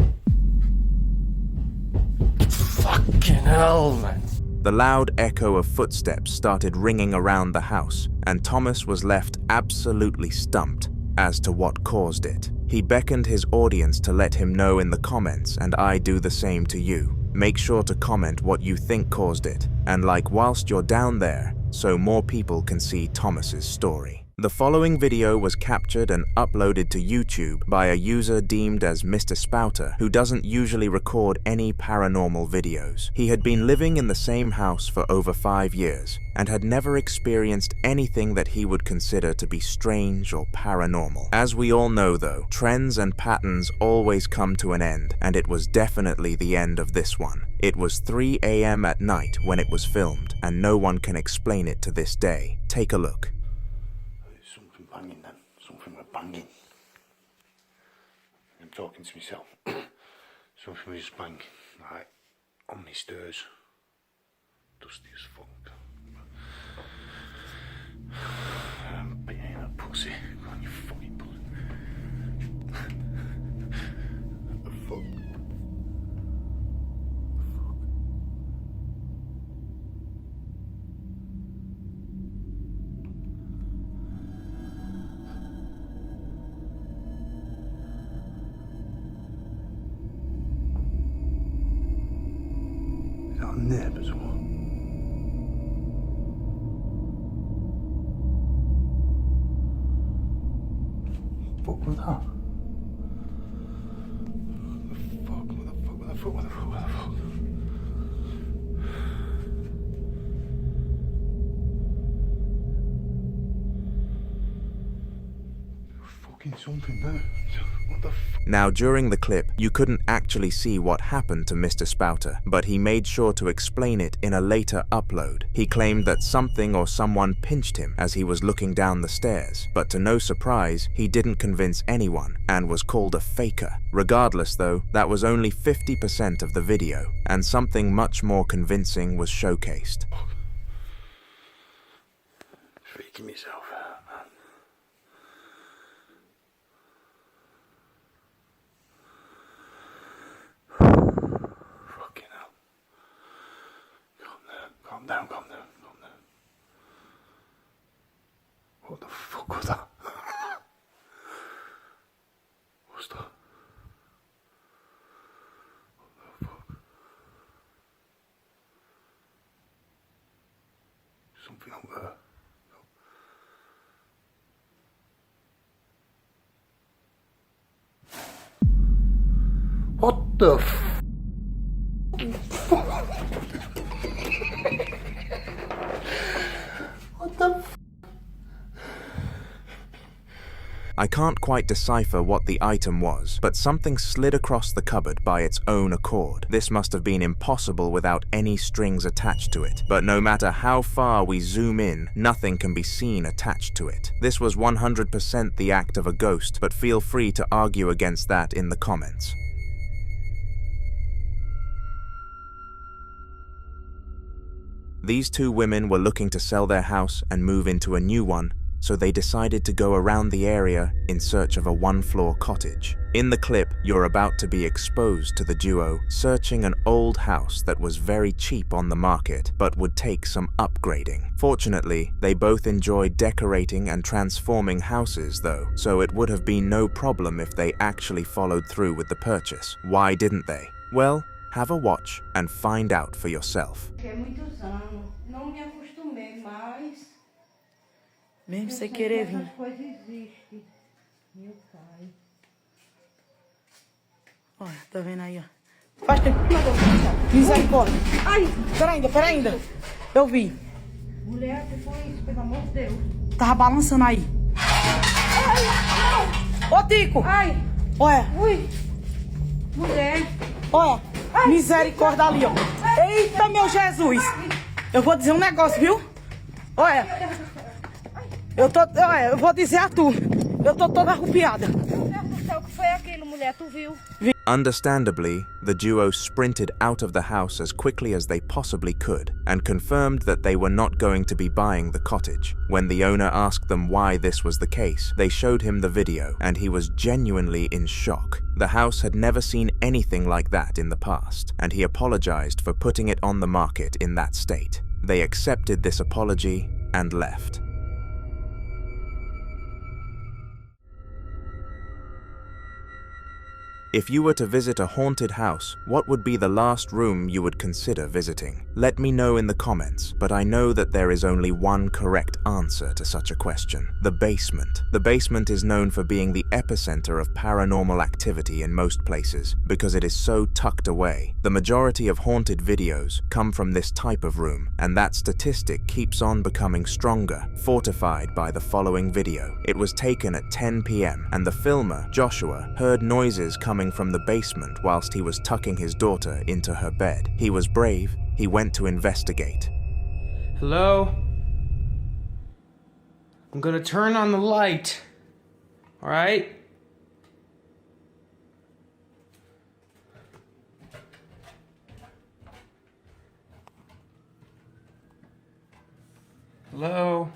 Fucking hell, man. The loud echo of footsteps started ringing around the house, and Thomas was left absolutely stumped as to what caused it. He beckoned his audience to let him know in the comments, and I do the same to you. Make sure to comment what you think caused it, and like whilst you're down there, so more people can see Thomas's story. The following video was captured and uploaded to YouTube by a user deemed as Mr. Spouter, who doesn't usually record any paranormal videos. He had been living in the same house for over 5 years and had never experienced anything that he would consider to be strange or paranormal. As we all know though, trends and patterns always come to an end, and it was definitely the end of this one. It was 3 AM at night when it was filmed, and no one can explain it to this day. Take a look. Something banging then. Something was banging. I'm talking to myself. Something was just banging. Right. On these stairs. Dusty as fuck. I'm beating a pussy. Go on, you fucking pussy. What the fuck? Neighbours or what? What was that? What the fuck? Fucking something there. What the fuck? Now during the clip, you couldn't actually see what happened to Mr. Spouter, but he made sure to explain it in a later upload. He claimed that something or someone pinched him as he was looking down the stairs, but to no surprise, he didn't convince anyone and was called a faker. Regardless though, that was only 50% of the video, and something much more convincing was showcased. Freaking myself out, man. Fucking hell. Calm down. What the fuck was that? What's that? What the fuck? Something up there. What the What the I can't quite decipher what the item was, but something slid across the cupboard by its own accord. This must have been impossible without any strings attached to it, but no matter how far we zoom in, nothing can be seen attached to it. This was 100% the act of a ghost, but feel free to argue against that in the comments. These two women were looking to sell their house and move into a new one, so they decided to go around the area in search of a one-floor cottage. In the clip, you're about to be exposed to the duo searching an old house that was very cheap on the market but would take some upgrading. Fortunately, they both enjoyed decorating and transforming houses though, so it would have been no problem if they actually followed through with the purchase. Why didn't they? Well, have a watch and find out for yourself. Não me acostumei, mas mesmo sem querer vir. coisas existem. Meu pai. Olha, tá vendo aí, ó. Faz tempo. Misericórdia. Ai, pera ainda. Eu vi. Mulher, que foi isso? Pelo amor de Deus. Tava balançando aí. Ai, não. Ô, Tico. Ai. Olha. Ui. Mulher. Olha. Misericórdia ali, ó. Eita, meu Jesus. Eu vou dizer um negócio, viu? Olha. Eu vou dizer a tu. Eu tô toda arrupiada. Meu Deus do céu, o que foi aquilo, mulher? Tu viu? Understandably, the duo sprinted out of the house as quickly as they possibly could and confirmed that they were not going to be buying the cottage. When the owner asked them why this was the case, they showed him the video and he was genuinely in shock. The house had never seen anything like that in the past, and he apologized for putting it on the market in that state. They accepted this apology and left. If you were to visit a haunted house, what would be the last room you would consider visiting? Let me know in the comments, but I know that there is only one correct answer to such a question: the basement. The basement is known for being the epicenter of paranormal activity in most places because it is so tucked away. The majority of haunted videos come from this type of room, and that statistic keeps on becoming stronger, fortified by the following video. It was taken at 10 p.m. and the filmer, Joshua, heard noises coming from the basement whilst he was tucking his daughter into her bed. He was brave. He went to investigate. Hello? I'm gonna turn on the light. All right? Hello?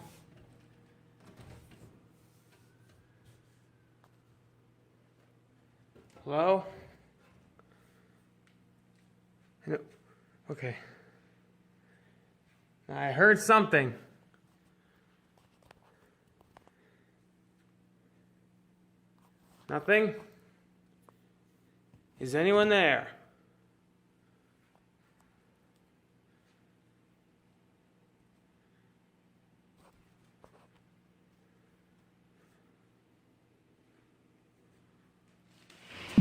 Hello? No. Okay. I heard something. Nothing? Is anyone there?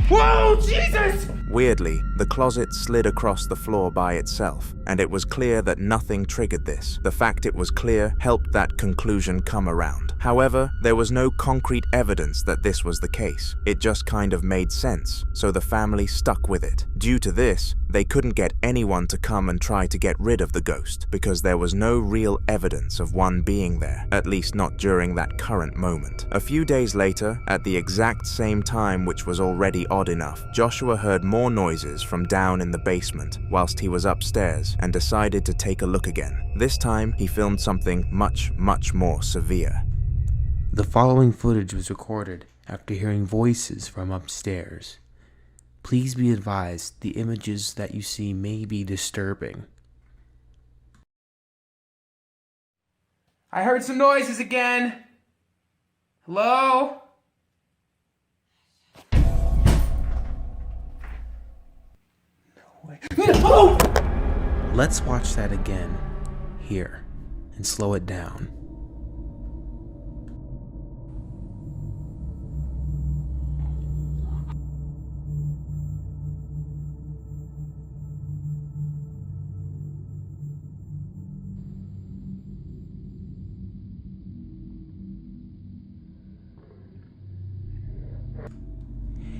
Whoa, Jesus! Weirdly, the closet slid across the floor by itself, and it was clear that nothing triggered this. The fact it was clear helped that conclusion come around. However, there was no concrete evidence that this was the case. It just kind of made sense, so the family stuck with it. Due to this, they couldn't get anyone to come and try to get rid of the ghost because there was no real evidence of one being there, at least not during that current moment. A few days later, at the exact same time, which was already odd enough, Joshua heard more noises from down in the basement whilst he was upstairs and decided to take a look again. This time, he filmed something much more severe. The following footage was recorded after hearing voices from upstairs. Please be advised, the images that you see may be disturbing. I heard some noises again. Hello? No! Let's watch that again, here, and slow it down.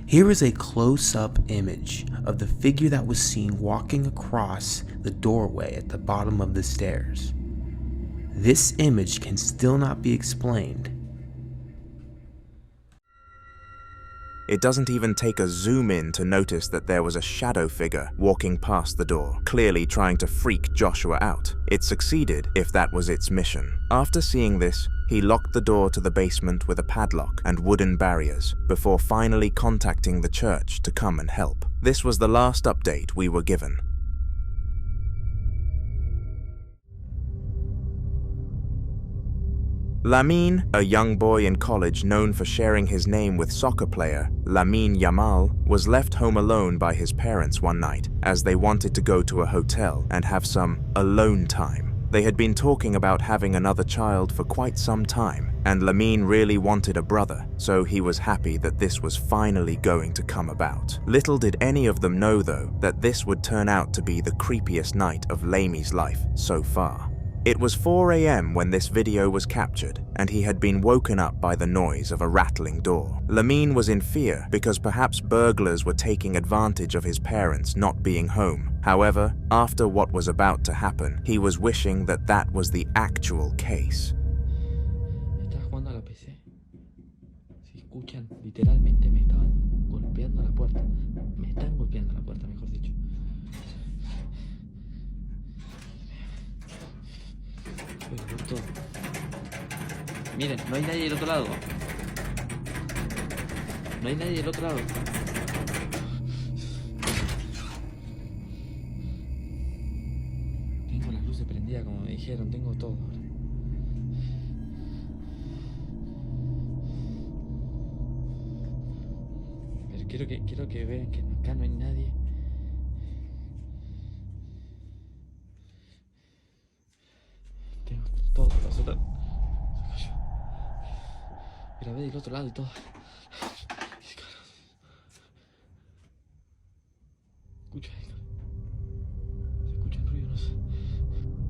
Here is a close-up image of the figure that was seen walking across the doorway at the bottom of the stairs. This image can still not be explained. It doesn't even take a zoom in to notice that there was a shadow figure walking past the door, clearly trying to freak Joshua out. It succeeded if that was its mission. After seeing this, he locked the door to the basement with a padlock and wooden barriers before finally contacting the church to come and help. This was the last update we were given. Lamine, a young boy in college known for sharing his name with soccer player Lamine Yamal, was left home alone by his parents one night as they wanted to go to a hotel and have some alone time. They had been talking about having another child for quite some time, and Lamine really wanted a brother, so he was happy that this was finally going to come about. Little did any of them know, though, that this would turn out to be the creepiest night of Lamie's life so far. It was 4 a.m. when this video was captured, and he had been woken up by the noise of a rattling door. Lamine was in fear because perhaps burglars were taking advantage of his parents not being home. However, after what was about to happen, he was wishing that that was the actual case. Estaba jugando a la PC. Si escuchan, literalmente me estaban golpeando la puerta. Me están golpeando la puerta, mejor dicho. Voy a ver todo. Miren, no hay nadie del otro lado. No hay nadie del otro lado. Tengo las luces prendidas como me dijeron, tengo todo ahora. Pero quiero que vean que acá no hay nadie. Tengo todo, pasó todo. Se cayó. Grabé del otro lado y todo. Escucha esto. Se escucha el ruido, no sé.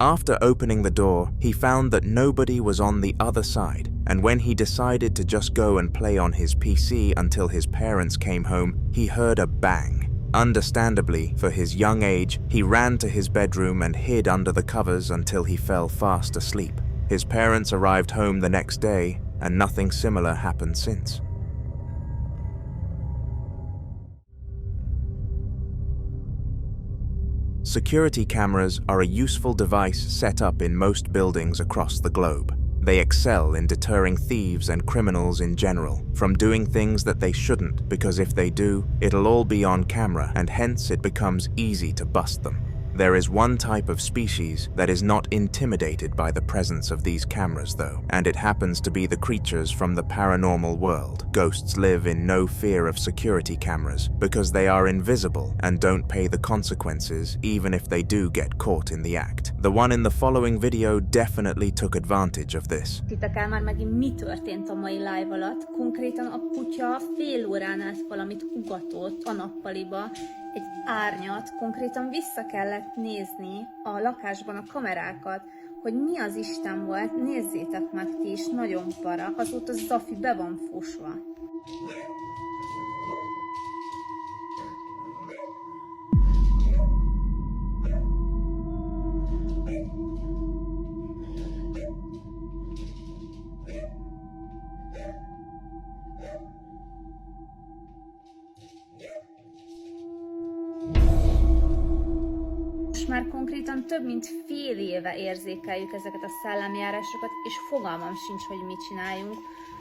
After opening the door, he found that nobody was on the other side, and when he decided to just go and play on his PC until his parents came home, he heard a bang. Understandably, for his young age, he ran to his bedroom and hid under the covers until he fell fast asleep. His parents arrived home the next day, and nothing similar happened since. Security cameras are a useful device set up in most buildings across the globe. They excel in deterring thieves and criminals in general from doing things that they shouldn't, because if they do, it'll all be on camera, and hence it becomes easy to bust them. There is one type of species that is not intimidated by the presence of these cameras, though, and it happens to be the creatures from the paranormal world. Ghosts live in no fear of security cameras because they are invisible and don't pay the consequences even if they do get caught in the act. The one in the following video definitely took advantage of this. Hittek el már megint mi történt a mai live alatt? Konkrétan a kutya fél órán át valamit ugatott a nappaliba, egy árnyat, konkrétan vissza kellett nézni a lakásban a kamerákat, hogy mi az Isten volt, nézzétek meg ti is, nagyon para, azóta Zafi be van fosva. Már konkrétan több mint fél éve érzékeljük ezeket a szellemjárásokat, és fogalmam sincs, hogy mit csináljunk.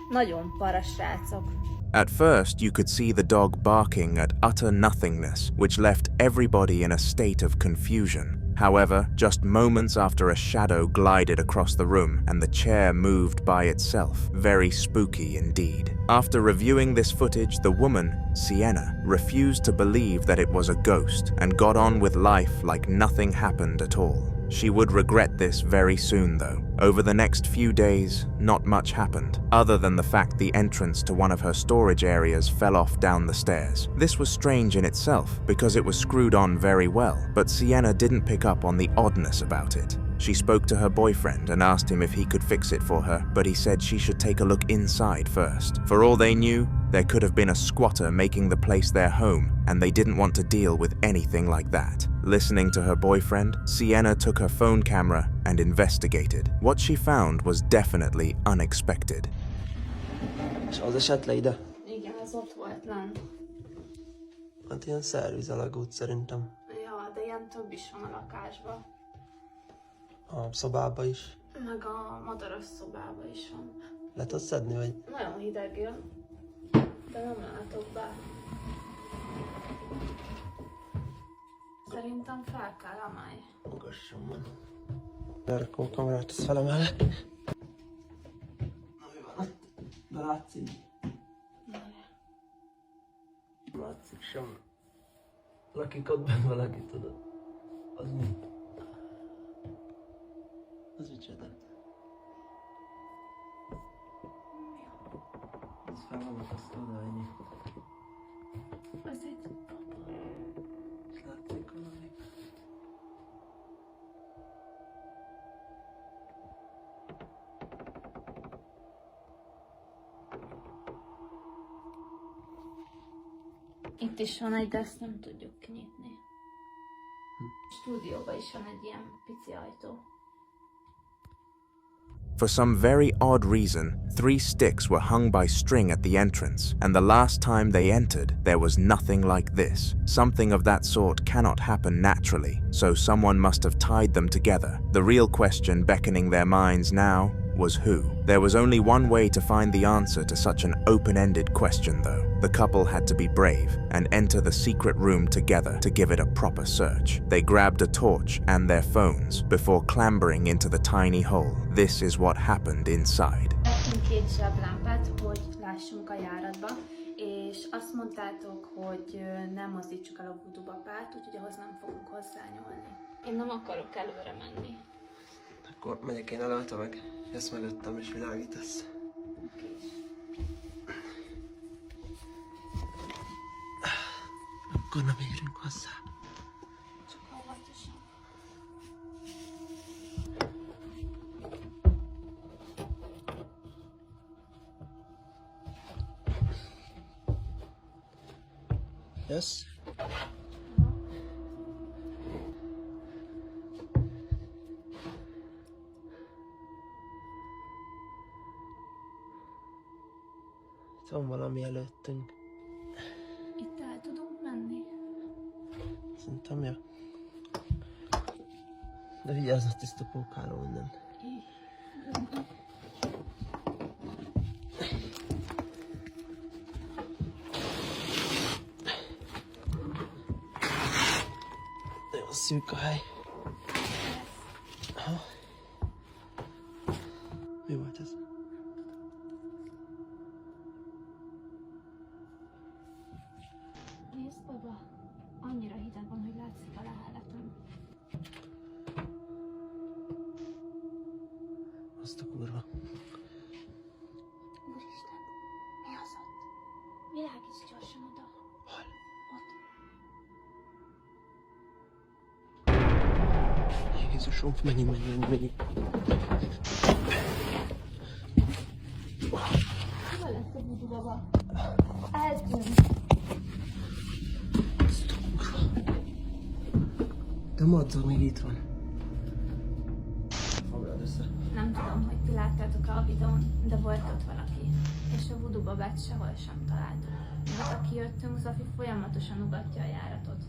Nagyon para, srácok. At first, you could see the dog barking at utter nothingness, which left everybody in a state of confusion. However, just moments after a shadow glided across the room and the chair moved by itself. Very spooky indeed. After reviewing this footage, the woman, Sienna, refused to believe that it was a ghost and got on with life like nothing happened at all. She would regret this very soon, though. Over the next few days, not much happened, other than the fact the entrance to one of her storage areas fell off down the stairs. This was strange in itself, because it was screwed on very well, but Sienna didn't pick up on the oddness about it. She spoke to her boyfriend and asked him if he could fix it for her, but he said she should take a look inside first. For all they knew, there could have been a squatter making the place their home, and they didn't want to deal with anything like that. Listening to her boyfriend, Sienna took her phone camera and investigated. What she found was definitely unexpected. Az eset le ide. Igen, az az ott volt lent. Hát ilyen szervizelagút szerintem. Ja, de ilyen több is van a lakásban. A szobába is. Meg a madaras szobában is van. Le tudsz szedni, vagy? Nagyon hideg jön, de nem látok be. Szerintem fel kell emelni. Magasson van. Lerakom a kamerát, ezt felemellek. Na mi van ott? De látszik? Látszik sem. Lakik ott benne valaki, tudod. Az mi? Az micsoda? Az fel van akasztva oda, ennyi. Az egy papa. És látszik valami. Itt is van egy, de ezt nem tudjuk kinyitni. A stúdióban is van egy ilyen pici ajtó. For some very odd reason, 3 sticks were hung by string at the entrance, and the last time they entered, there was nothing like this. Something of that sort cannot happen naturally, so someone must have tied them together. The real question beckoning their minds now was who. There was only one way to find the answer to such an open-ended question, though. The couple had to be brave and enter the secret room together to give it a proper search. They grabbed a torch and their phones before clambering into the tiny hole. This is what happened inside. Vettünk 2 zseblámpát, hogy lássunk a járatba, és azt mondtátok, hogy nem mozdítsuk el a voodoo babát, úgyhogy ahhoz nem fogunk hozzányúlni. Én nem akarok előre menni. Akkor megyek én előtte meg. Ezt mögöttem és világítasz. Akkor nem érünk hozzá. Csak óvatosan. Yes? Itt van valami előttünk. Itt el tudunk menni? Szerintem, ja. De vigyázz a tiszta pókáló minden. Nagyon szűk a hely. Aha. Mi volt ez? Nézd, baba, annyira hideg van, hogy látszik a leheletem. Azt a kurva. Úristen, mi az ott? Világíts gyorsan oda. Hol? Ott. Jézusom, menjünk. Hol lesz a voodoo baba? Eltűnt. De madzag még itt van. Foglald össze. Nem tudom, hogy ti láttátok a videón, de volt ott valaki. És a voodoo babát sehol sem találtuk. Mióta kijöttünk, Zafi folyamatosan ugatja a járatot.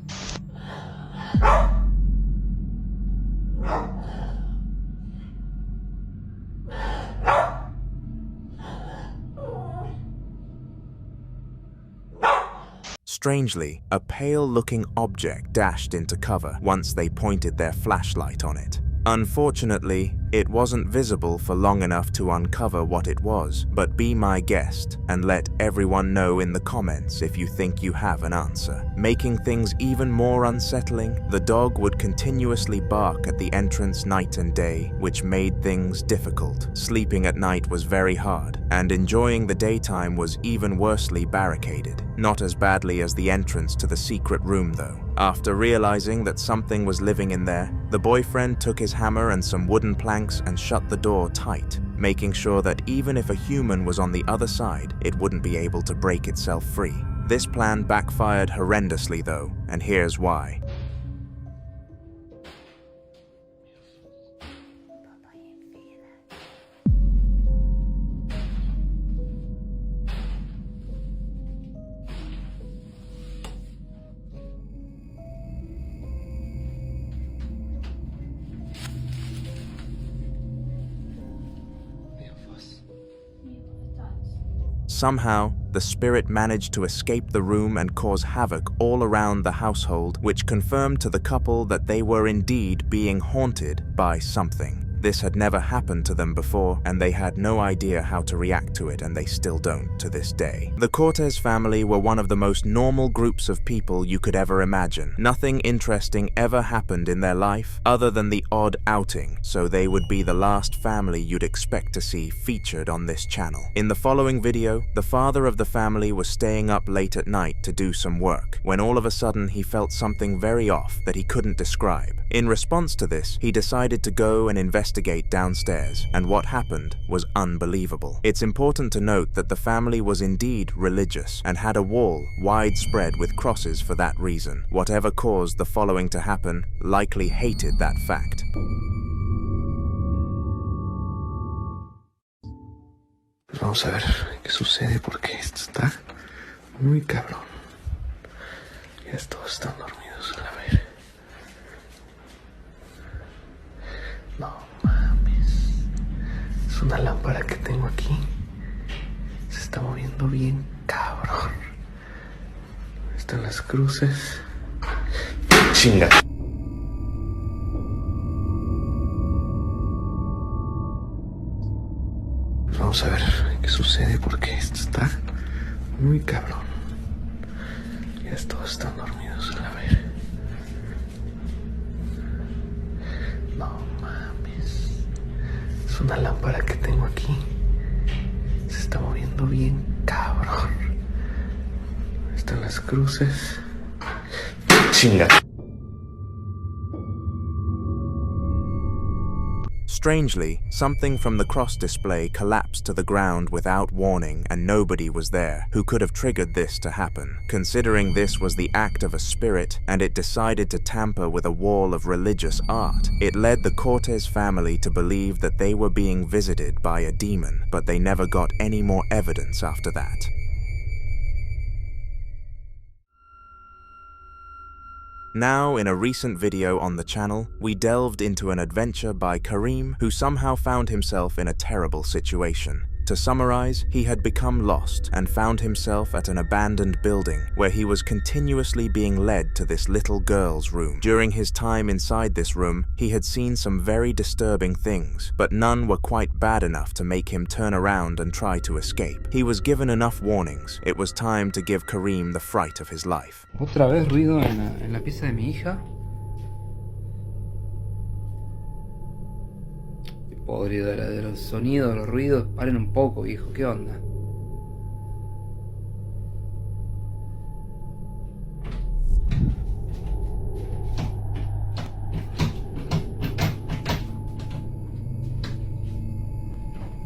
Strangely, a pale-looking object dashed into cover once they pointed their flashlight on it. Unfortunately, it wasn't visible for long enough to uncover what it was, but be my guest and let everyone know in the comments if you think you have an answer. Making things even more unsettling, the dog would continuously bark at the entrance night and day, which made things difficult. Sleeping at night was very hard, and enjoying the daytime was even worsely barricaded. Not as badly as the entrance to the secret room, though. After realizing that something was living in there, the boyfriend took his hammer and some wooden planks and shut the door tight, making sure that even if a human was on the other side, it wouldn't be able to break itself free. This plan backfired horrendously, though, and here's why. somehow, the spirit managed to escape the room and cause havoc all around the household, which confirmed to the couple that they were indeed being haunted by something. This had never happened to them before, and they had no idea how to react to it, and they still don't to this day. The Cortez family were one of the most normal groups of people you could ever imagine. Nothing interesting ever happened in their life other than the odd outing, so they would be the last family you'd expect to see featured on this channel. In the following video, the father of the family was staying up late at night to do some work, when all of a sudden he felt something very off that he couldn't describe. In response to this, he decided to go and investigate downstairs, and what happened was unbelievable. It's important to note that the family was indeed religious and had a wall widespread with crosses for that reason. Whatever caused the following to happen likely hated that fact. Vamos a ver qué sucede porque esto está muy cabrón. Ya todos están dormidos a la ver. No mames. Es una lámpara que tengo aquí. Se está moviendo bien cabrón. Están las cruces. Chinga. Vamos a ver qué sucede porque esto está muy cabrón. Ya todos están dormidos a la ver. No mames. Es una lámpara que tengo aquí. Se está moviendo bien cabrón. Están las cruces. Chinga. Strangely, something from the cross display collapsed to the ground without warning, and nobody was there who could have triggered this to happen. Considering this was the act of a spirit, and it decided to tamper with a wall of religious art, it led the Cortez family to believe that they were being visited by a demon, but they never got any more evidence after that. Now, in a recent video on the channel, we delved into an adventure by Karim, who somehow found himself in a terrible situation. To summarize, he had become lost and found himself at an abandoned building where he was continuously being led to this little girl's room. During his time inside this room, he had seen some very disturbing things, but none were quite bad enough to make him turn around and try to escape. He was given enough warnings. It was time to give Karim the fright of his life. Otra vez ruido en la pieza de mi hija. Podrido de los sonidos, los ruidos. Paren un poco, viejo. ¿Qué onda?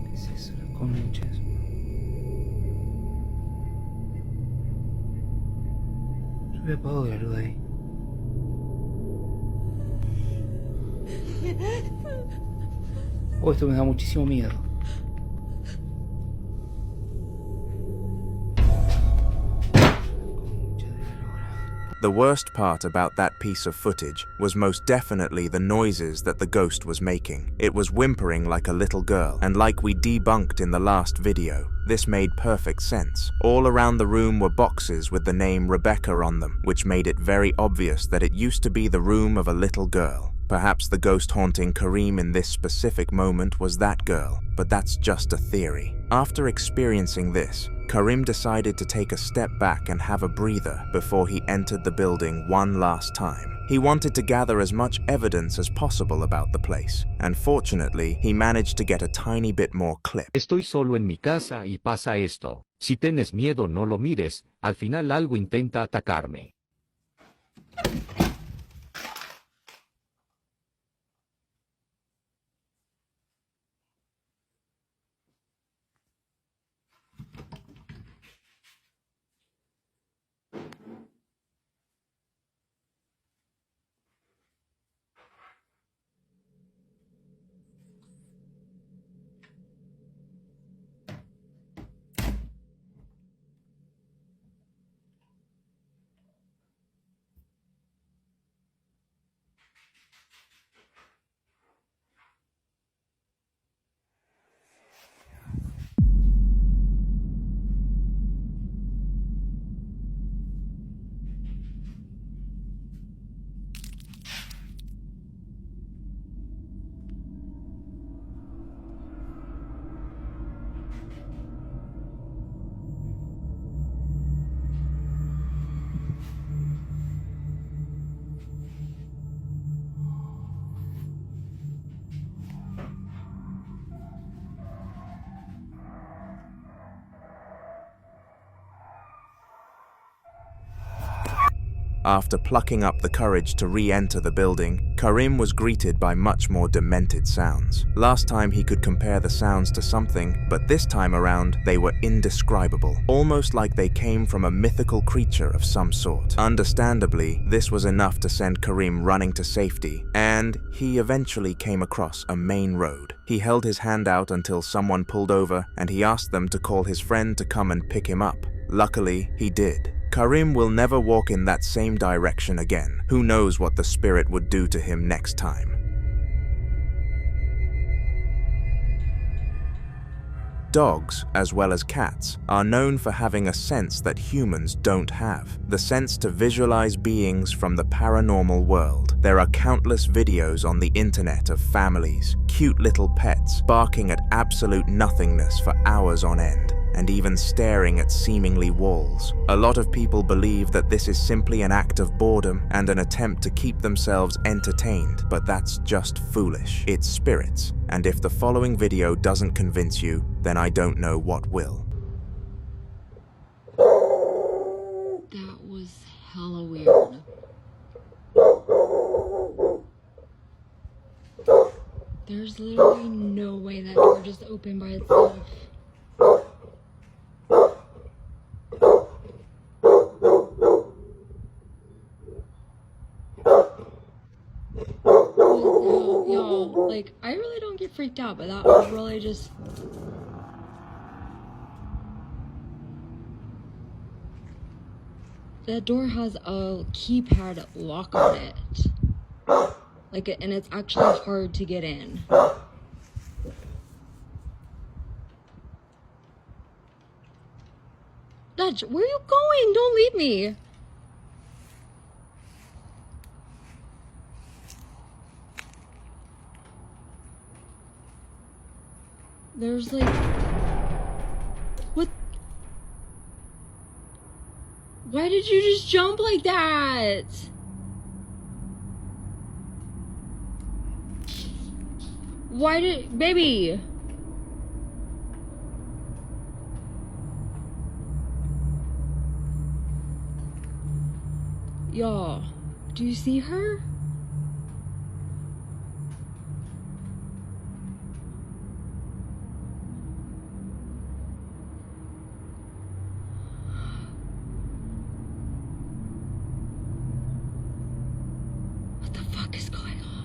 ¿Qué es eso? La concha. Yo había apagado la luz ahí. Oh, esto me da muchísimo miedo. The worst part about that piece of footage was most definitely the noises that the ghost was making. It was whimpering like a little girl, and like we debunked in the last video, this made perfect sense. All around the room were boxes with the name Rebecca on them, which made it very obvious that it used to be the room of a little girl. Perhaps the ghost haunting Karim in this specific moment was that girl, but that's just a theory. After experiencing this, Karim decided to take a step back and have a breather before he entered the building one last time. He wanted to gather as much evidence as possible about the place, and fortunately, he managed to get a tiny bit more clip. Estoy solo en mi casa y pasa esto. Si tienes miedo no lo mires, al final algo intenta atacarme. After plucking up the courage to re-enter the building, Karim was greeted by much more demented sounds. Last time he could compare the sounds to something, but this time around they were indescribable, almost like they came from a mythical creature of some sort. Understandably, this was enough to send Karim running to safety, and he eventually came across a main road. He held his hand out until someone pulled over, and he asked them to call his friend to come and pick him up. Luckily, he did. Karim will never walk in that same direction again. Who knows what the spirit would do to him next time. Dogs, as well as cats, are known for having a sense that humans don't have, the sense to visualize beings from the paranormal world. There are countless videos on the internet of families, cute little pets, barking at absolute nothingness for hours on end, and even staring at seemingly walls. A lot of people believe that this is simply an act of boredom and an attempt to keep themselves entertained, but that's just foolish. It's spirits, and if the following video doesn't convince you, then I don't know what will. That was hella weird. There's literally no way that door just opened by itself. Y'all, like, I really don't get freaked out, but that was really just... That door has a keypad lock on it. Like, and it's actually hard to get in. Dutch, where are you going? Don't leave me. There's like... What? Why did you just jump like that? Why did... Baby! Y'all, do you see her? What the fuck is going on?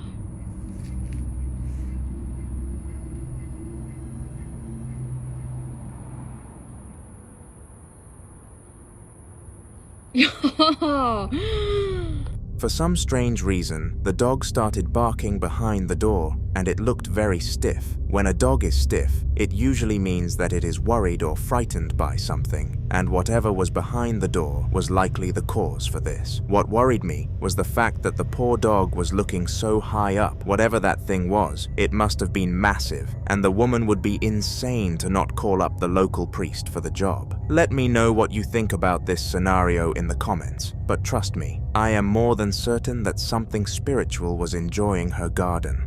For some strange reason, the dog started barking behind the door, and it looked very stiff. When a dog is stiff, it usually means that it is worried or frightened by something, and whatever was behind the door was likely the cause for this. What worried me was the fact that the poor dog was looking so high up. Whatever that thing was, it must have been massive, and the woman would be insane to not call up the local priest for the job. Let me know what you think about this scenario in the comments, but trust me, I am more than certain that something spiritual was enjoying her garden.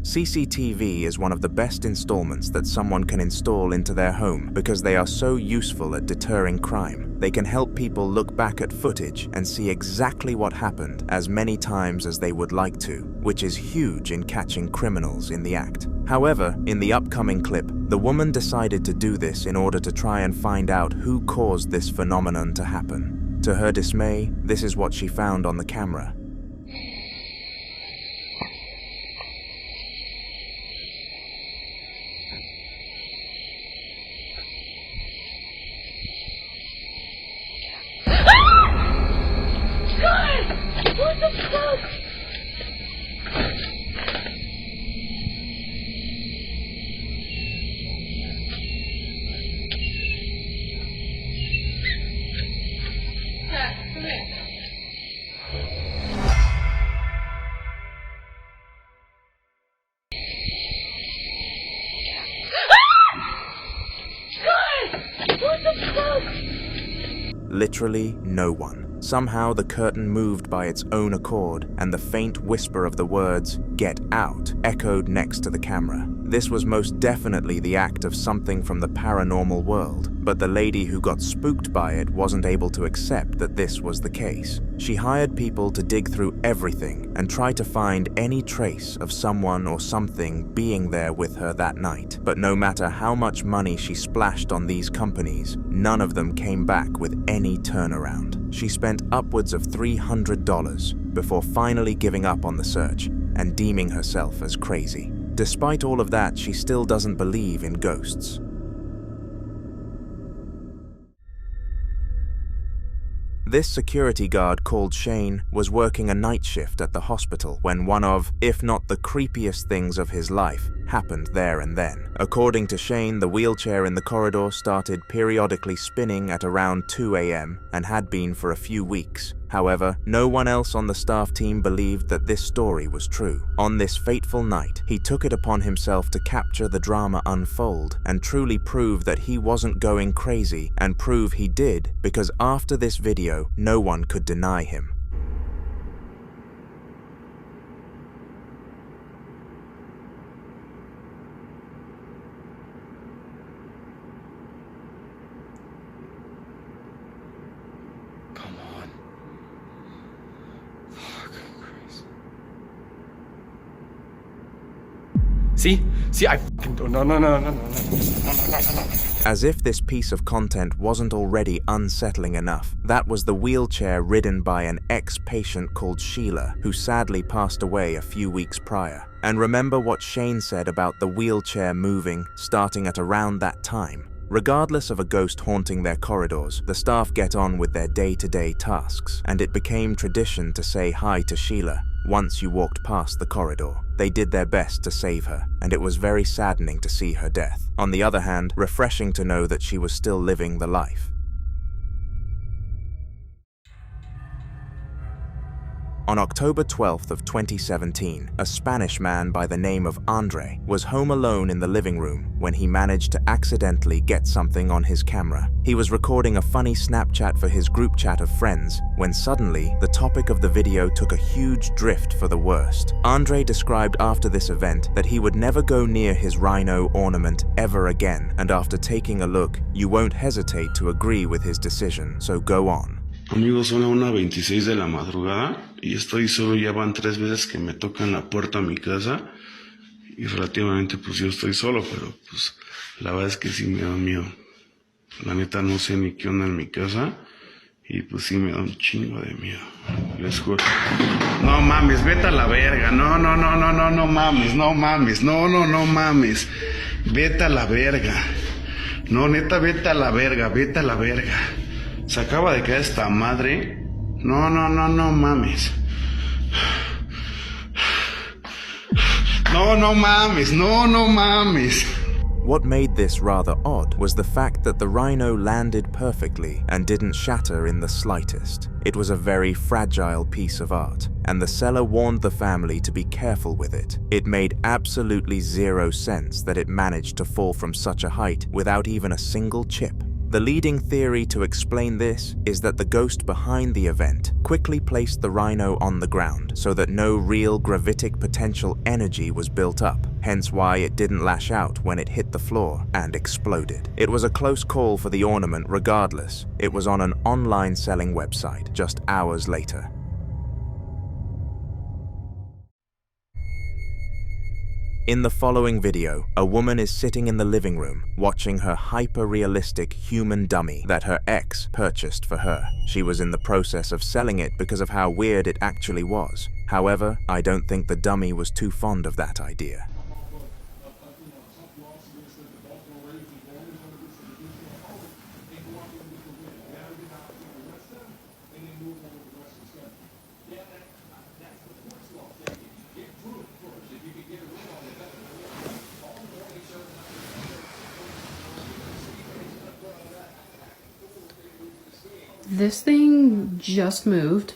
CCTV is one of the best installments that someone can install into their home because they are so useful at deterring crime. They can help people look back at footage and see exactly what happened as many times as they would like to, which is huge in catching criminals in the act. However, in the upcoming clip, the woman decided to do this in order to try and find out who caused this phenomenon to happen. To her dismay, this is what she found on the camera. Literally no one. Somehow the curtain moved by its own accord, and the faint whisper of the words, "Get out," echoed next to the camera. This was most definitely the act of something from the paranormal world, but the lady who got spooked by it wasn't able to accept that this was the case. She hired people to dig through everything and try to find any trace of someone or something being there with her that night. But no matter how much money she splashed on these companies, none of them came back with any turnaround. She spent upwards of $300 before finally giving up on the search and deeming herself as crazy. Despite all of that, she still doesn't believe in ghosts. This security guard called Shane was working a night shift at the hospital when one of, if not the creepiest things of his life, happened there and then. According to Shane, the wheelchair in the corridor started periodically spinning at around 2 a.m. and had been for a few weeks. However, no one else on the staff team believed that this story was true. On this fateful night, he took it upon himself to capture the drama unfold and truly prove that he wasn't going crazy, and prove he did, because after this video, no one could deny him. See, I fucking don't. No. As if this piece of content wasn't already unsettling enough, that was the wheelchair ridden by an ex-patient called Sheila, who sadly passed away a few weeks prior. And remember what Shane said about the wheelchair moving, starting at around that time. Regardless of a ghost haunting their corridors, the staff get on with their day-to-day tasks, and it became tradition to say hi to Sheila once you walked past the corridor. They did their best to save her, and it was very saddening to see her death. On the other hand, refreshing to know that she was still living the life. On October 12th of 2017, a Spanish man by the name of Andre was home alone in the living room when he managed to accidentally get something on his camera. He was recording a funny Snapchat for his group chat of friends when suddenly the topic of the video took a huge drift for the worst. Andre described after this event that he would never go near his rhino ornament ever again, and after taking a look, you won't hesitate to agree with his decision, so go on. Amigos, son a 1:26 de la madrugada y estoy solo, ya van 3 veces que me tocan la puerta a mi casa y relativamente pues yo estoy solo, pero pues la verdad es que sí me da miedo. La neta no sé ni qué onda en mi casa y pues sí me da un chingo de miedo. Les juro. No mames, vete a la verga. No mames, no mames. Vete a la verga. No, neta, vete a la verga. Se acaba de caer esta madre. No mames. No mames. What made this rather odd was the fact that the rhino landed perfectly and didn't shatter in the slightest. It was a very fragile piece of art, and the seller warned the family to be careful with it. It made absolutely zero sense that it managed to fall from such a height without even a single chip. The leading theory to explain this is that the ghost behind the event quickly placed the rhino on the ground so that no real gravitic potential energy was built up, hence why it didn't lash out when it hit the floor and exploded. It was a close call for the ornament regardless. It was on an online selling website just hours later. In the following video, a woman is sitting in the living room watching her hyper-realistic human dummy that her ex purchased for her. She was in the process of selling it because of how weird it actually was. However, I don't think the dummy was too fond of that idea. This thing just moved.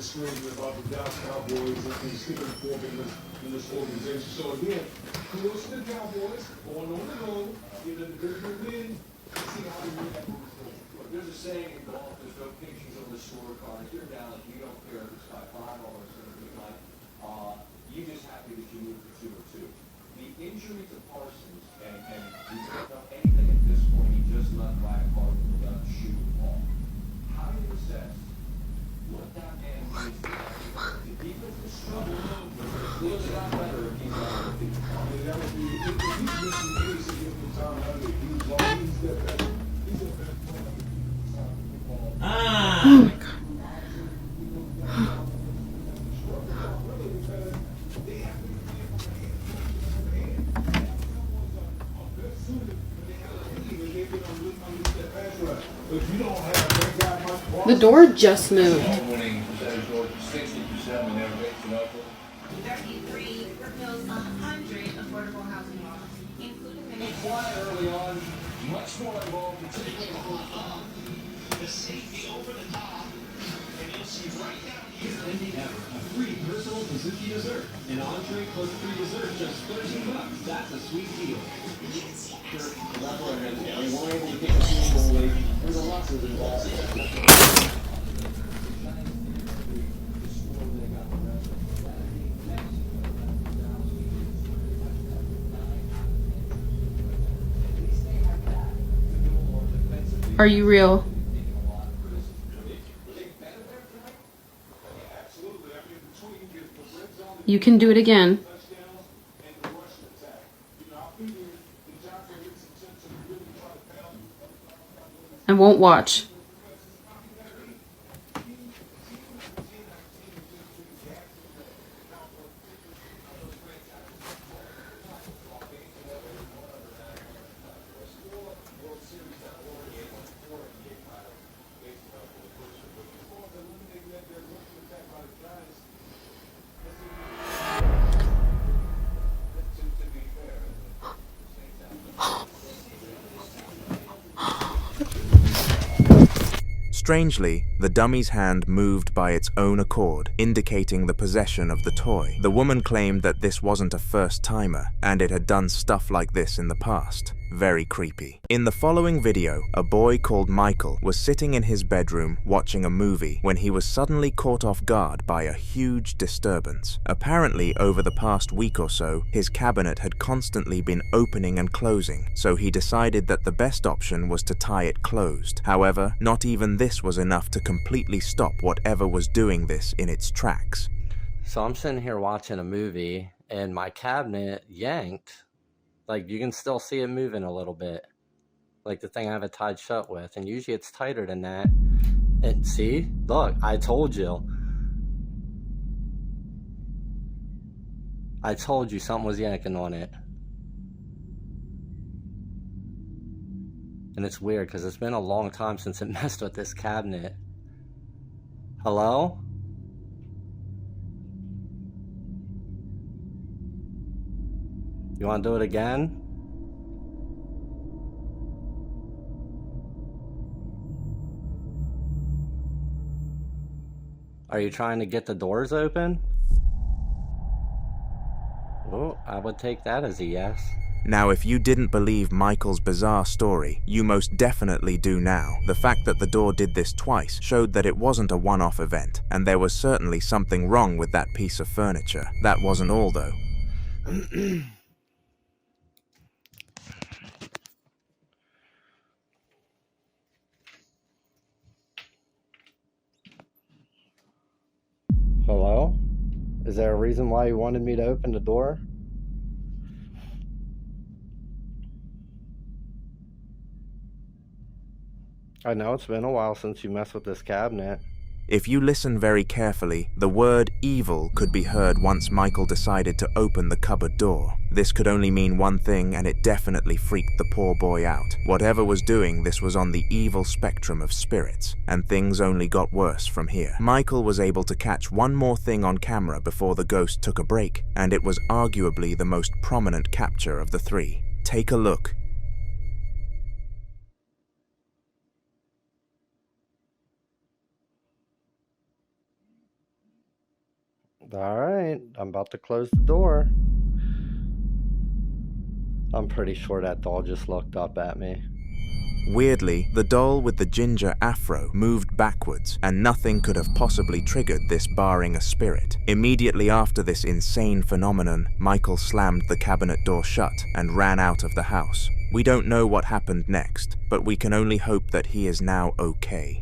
screaming about the Dallas Cowboys and sticking the fork in this organization. So again, kudos to the Cowboys going on the road, give them the good win, and see how they react moving forward. There's a saying in golf, there's no pictures on the scorecard. If you're down, you don't care if it's by 5 or it's going to be like, you're just happy that you moved to 2 or 2. The injury to Parsons, and we don't know anything at this point, he just left by a car without a shoe ball. How do you assess what that man means to the defense is struggling, but it clearly got better if he's on the field. That would be, if he's missing any significant time out of it, he's that better. He's a better player. Oh my god. The door just moved. 33 fulfills 100 affordable housing laws, including many Early on, much more involved, particularly the safety over the top, and you'll see right down here. Ending ever, a free personal Suzuki dessert. An entree plus free dessert, just $13. That's a sweet deal. We weren't able to get the field goal late. There's a lot of involved. Are you real? You can do it again. I won't watch. Strangely, the dummy's hand moved by its own accord, indicating the possession of the toy. The woman claimed that this wasn't a first-timer, and it had done stuff like this in the past. Very creepy. In the following video, a boy called Michael was sitting in his bedroom watching a movie when he was suddenly caught off guard by a huge disturbance. Apparently, over the past week or so, his cabinet had constantly been opening and closing, so he decided that the best option was to tie it closed. However, not even this was enough to completely stop whatever was doing this in its tracks. So I'm sitting here watching a movie, and my cabinet yanked. Like, you can still see it moving a little bit. Like the thing I have it tied shut with. And usually it's tighter than that. And see? Look, I told you. I told you something was yanking on it. And it's weird because it's been a long time since it messed with this cabinet. Hello? You want to do it again? Are you trying to get the doors open? Oh, I would take that as a yes. Now, if you didn't believe Michael's bizarre story, you most definitely do now. The fact that the door did this twice showed that it wasn't a one-off event, and there was certainly something wrong with that piece of furniture. That wasn't all, though. Hello? Is there a reason why you wanted me to open the door? I know it's been a while since you messed with this cabinet. If you listen very carefully, the word evil could be heard once Michael decided to open the cupboard door. This could only mean one thing, and it definitely freaked the poor boy out. Whatever was doing this was on the evil spectrum of spirits, and things only got worse from here. Michael was able to catch one more thing on camera before the ghost took a break, and it was arguably the most prominent capture of the three. Take a look. Alright, I'm about to close the door. I'm pretty sure that doll just looked up at me. Weirdly, the doll with the ginger afro moved backwards, and nothing could have possibly triggered this barring a spirit. Immediately after this insane phenomenon, Michael slammed the cabinet door shut and ran out of the house. We don't know what happened next, but we can only hope that he is now okay.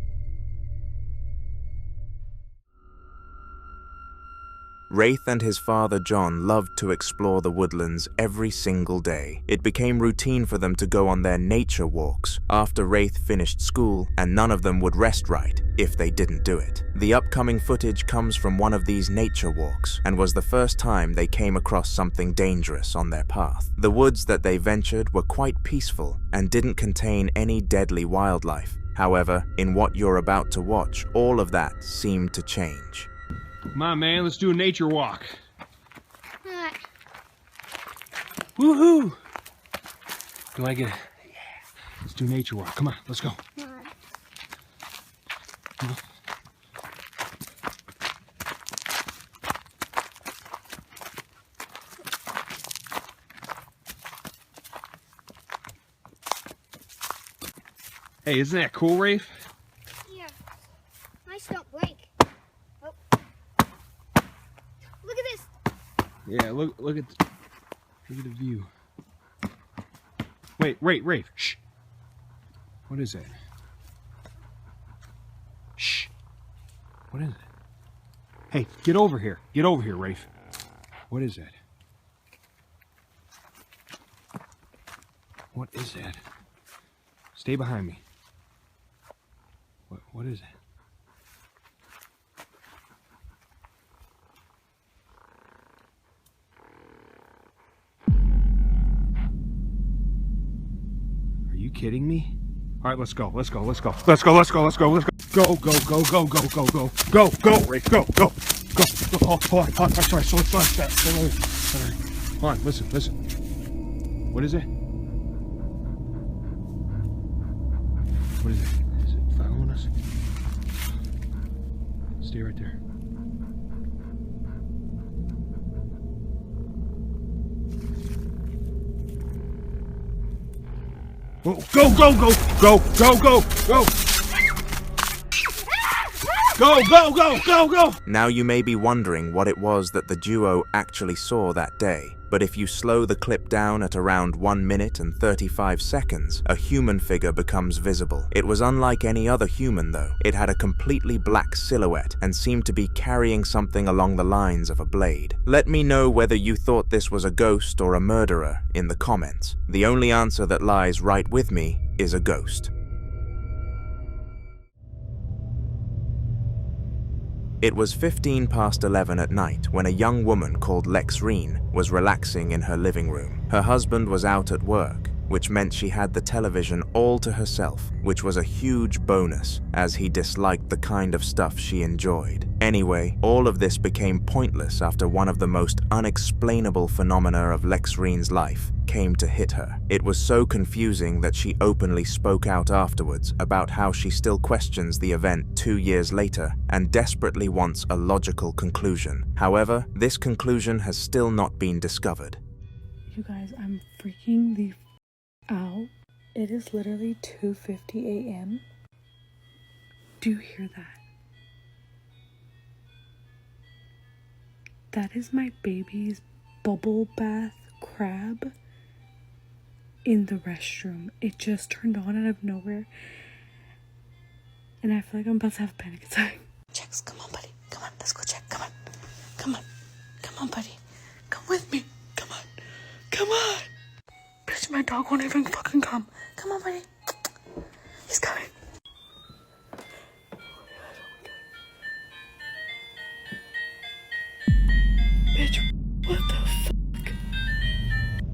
Wraith and his father John loved to explore the woodlands every single day. It became routine for them to go on their nature walks after Wraith finished school, and none of them would rest right if they didn't do it. The upcoming footage comes from one of these nature walks, and was the first time they came across something dangerous on their path. The woods that they ventured were quite peaceful and didn't contain any deadly wildlife. However, in what you're about to watch, all of that seemed to change. Come on, man, let's do a nature walk. Woohoo! Do I get it? Yeah. Let's do a nature walk. Come on, let's go. Hey, isn't that cool, Rafe? Yeah. Nice don't blink. Oh. Look at this. Yeah, look at the view. Wait, Rafe. Shh. What is that? Shh. What is it? Hey, get over here. Get over here, Rafe. What is that? What is that? Stay behind me. What is it? Are you kidding me? All right, let's go. Let's go, Rafe, go. Hold on. Sorry, slow step. Hold on, listen. What is it? What is it? Is it following us? Stay right there. Go! Go! Now you may be wondering what it was that the duo actually saw that day, but if you slow the clip down at around 1 minute and 35 seconds, a human figure becomes visible. It was unlike any other human though. It had a completely black silhouette and seemed to be carrying something along the lines of a blade. Let me know whether you thought this was a ghost or a murderer in the comments. The only answer that lies right with me is a ghost. It was 15 past 11 at night when a young woman called Lexreen was relaxing in her living room. Her husband was out at work, which meant she had the television all to herself, which was a huge bonus as he disliked the kind of stuff she enjoyed. Anyway, all of this became pointless after one of the most unexplainable phenomena of Lexreen's life came to hit her. It was so confusing that she openly spoke out afterwards about how she still questions the event 2 years later and desperately wants a logical conclusion. However, this conclusion has still not been discovered. You guys, I'm freaking the out. It is literally 2:50 a.m. Do you hear that? That is my baby's bubble bath crab in the restroom. It just turned on out of nowhere, and I feel like I'm about to have a panic attack. Checks, come on, buddy. Come on, let's go check. Come on, buddy. Come with me. Come on. Bitch, my dog won't even fucking come. Come on, buddy. He's coming. Bitch, what the fuck?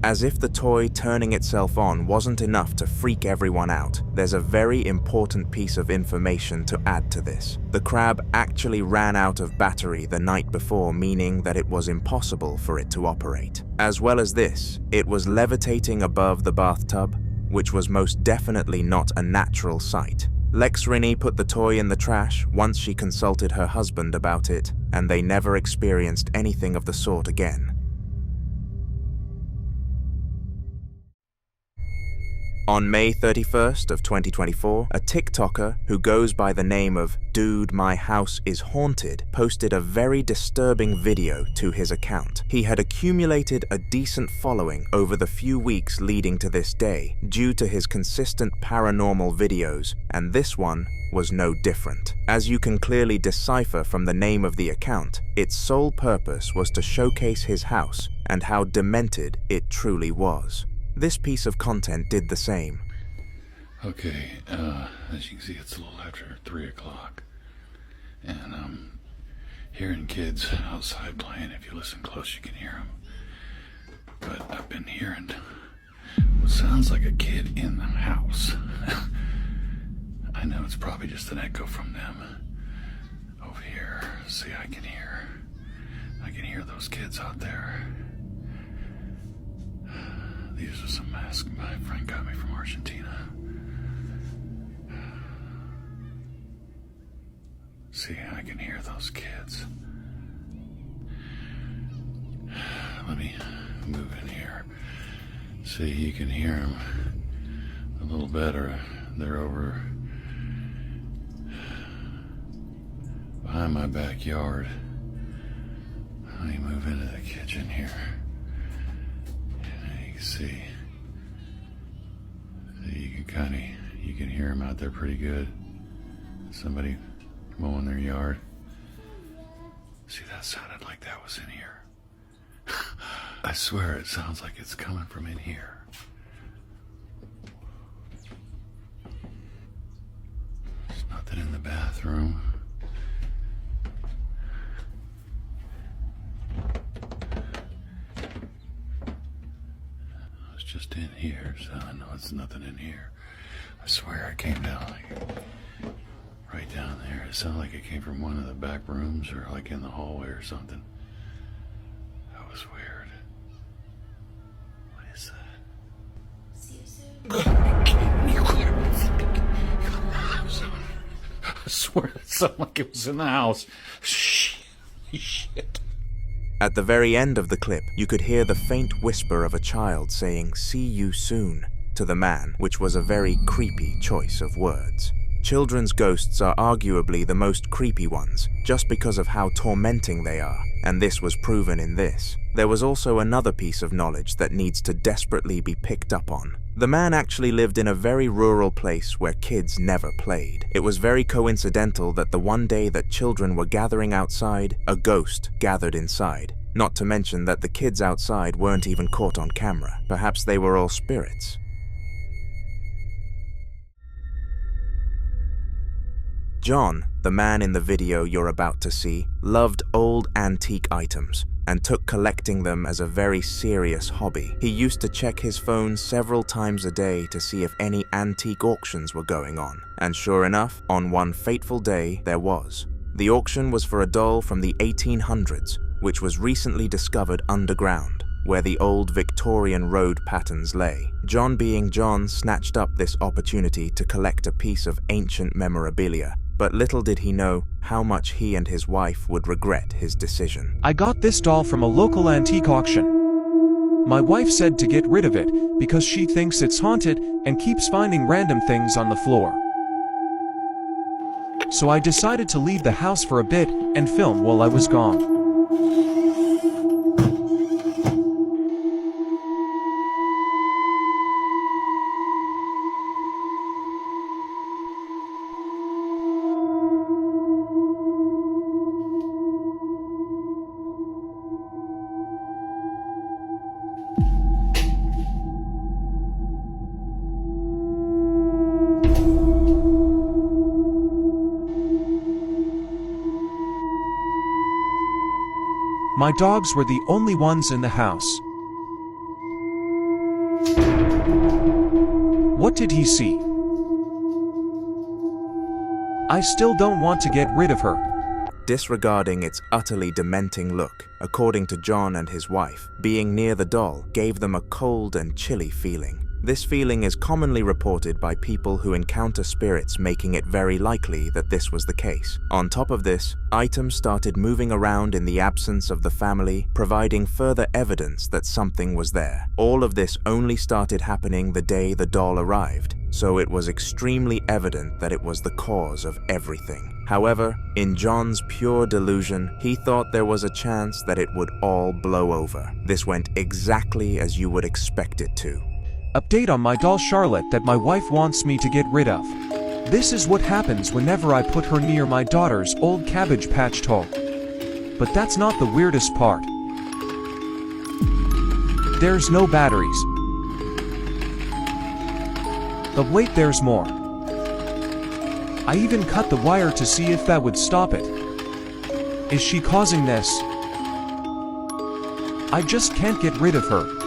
As if the toy turning itself on wasn't enough to freak everyone out, there's a very important piece of information to add to this. The crab actually ran out of battery the night before, meaning that it was impossible for it to operate. As well as this, it was levitating above the bathtub, which was most definitely not a natural sight. Lex Rinnie put the toy in the trash once she consulted her husband about it, and they never experienced anything of the sort again. On May 31st of 2024, a TikToker who goes by the name of Dude My House Is Haunted posted a very disturbing video to his account. He had accumulated a decent following over the few weeks leading to this day due to his consistent paranormal videos, and this one was no different. As you can clearly decipher from the name of the account, its sole purpose was to showcase his house and how demented it truly was. This piece of content did the same. Okay, as you can see, it's a little after 3 o'clock, and I'm hearing kids outside playing. If you listen close, you can hear them. But I've been hearing what sounds like a kid in the house. I know it's probably just an echo from them. Over here, see, I can hear those kids out there. These are some masks my friend got me from Argentina. See, I can hear those kids. Let me move in here. See, you can hear them a little better. They're over behind my backyard. Let me move into the kitchen here. See, you can hear them out there pretty good. Somebody mowing their yard. See, that sounded like that was in here. I swear it sounds like it's coming from in here. There's nothing in the bathroom. Just in here, so I know it's nothing in here. I swear I came down right down there. It sounded like it came from one of the back rooms or like in the hallway or something. That was weird. What is that? I swear it sounded like it was in the house. Shit. At the very end of the clip, you could hear the faint whisper of a child saying, "See you soon," to the man, which was a very creepy choice of words. Children's ghosts are arguably the most creepy ones, just because of how tormenting they are, and this was proven in this. There was also another piece of knowledge that needs to desperately be picked up on. The man actually lived in a very rural place where kids never played. It was very coincidental that the one day that children were gathering outside, a ghost gathered inside. Not to mention that the kids outside weren't even caught on camera. Perhaps they were all spirits. John, the man in the video you're about to see, loved old antique items and took collecting them as a very serious hobby. He used to check his phone several times a day to see if any antique auctions were going on. And sure enough, on one fateful day, there was. The auction was for a doll from the 1800s, which was recently discovered underground, where the old Victorian road patterns lay. John, being John, snatched up this opportunity to collect a piece of ancient memorabilia, but little did he know how much he and his wife would regret his decision. I got this doll from a local antique auction. My wife said to get rid of it because she thinks it's haunted and keeps finding random things on the floor. So I decided to leave the house for a bit and film while I was gone. My dogs were the only ones in the house. What did he see? I still don't want to get rid of her. Disregarding its utterly dementing look, according to John and his wife, being near the doll gave them a cold and chilly feeling. This feeling is commonly reported by people who encounter spirits, making it very likely that this was the case. On top of this, items started moving around in the absence of the family, providing further evidence that something was there. All of this only started happening the day the doll arrived, so it was extremely evident that it was the cause of everything. However, in John's pure delusion, he thought there was a chance that it would all blow over. This went exactly as you would expect it to. Update on my doll Charlotte that my wife wants me to get rid of. This is what happens whenever I put her near my daughter's old Cabbage Patch toy. But that's not the weirdest part. There's no batteries. But wait, there's more. I even cut the wire to see if that would stop it. Is she causing this? I just can't get rid of her.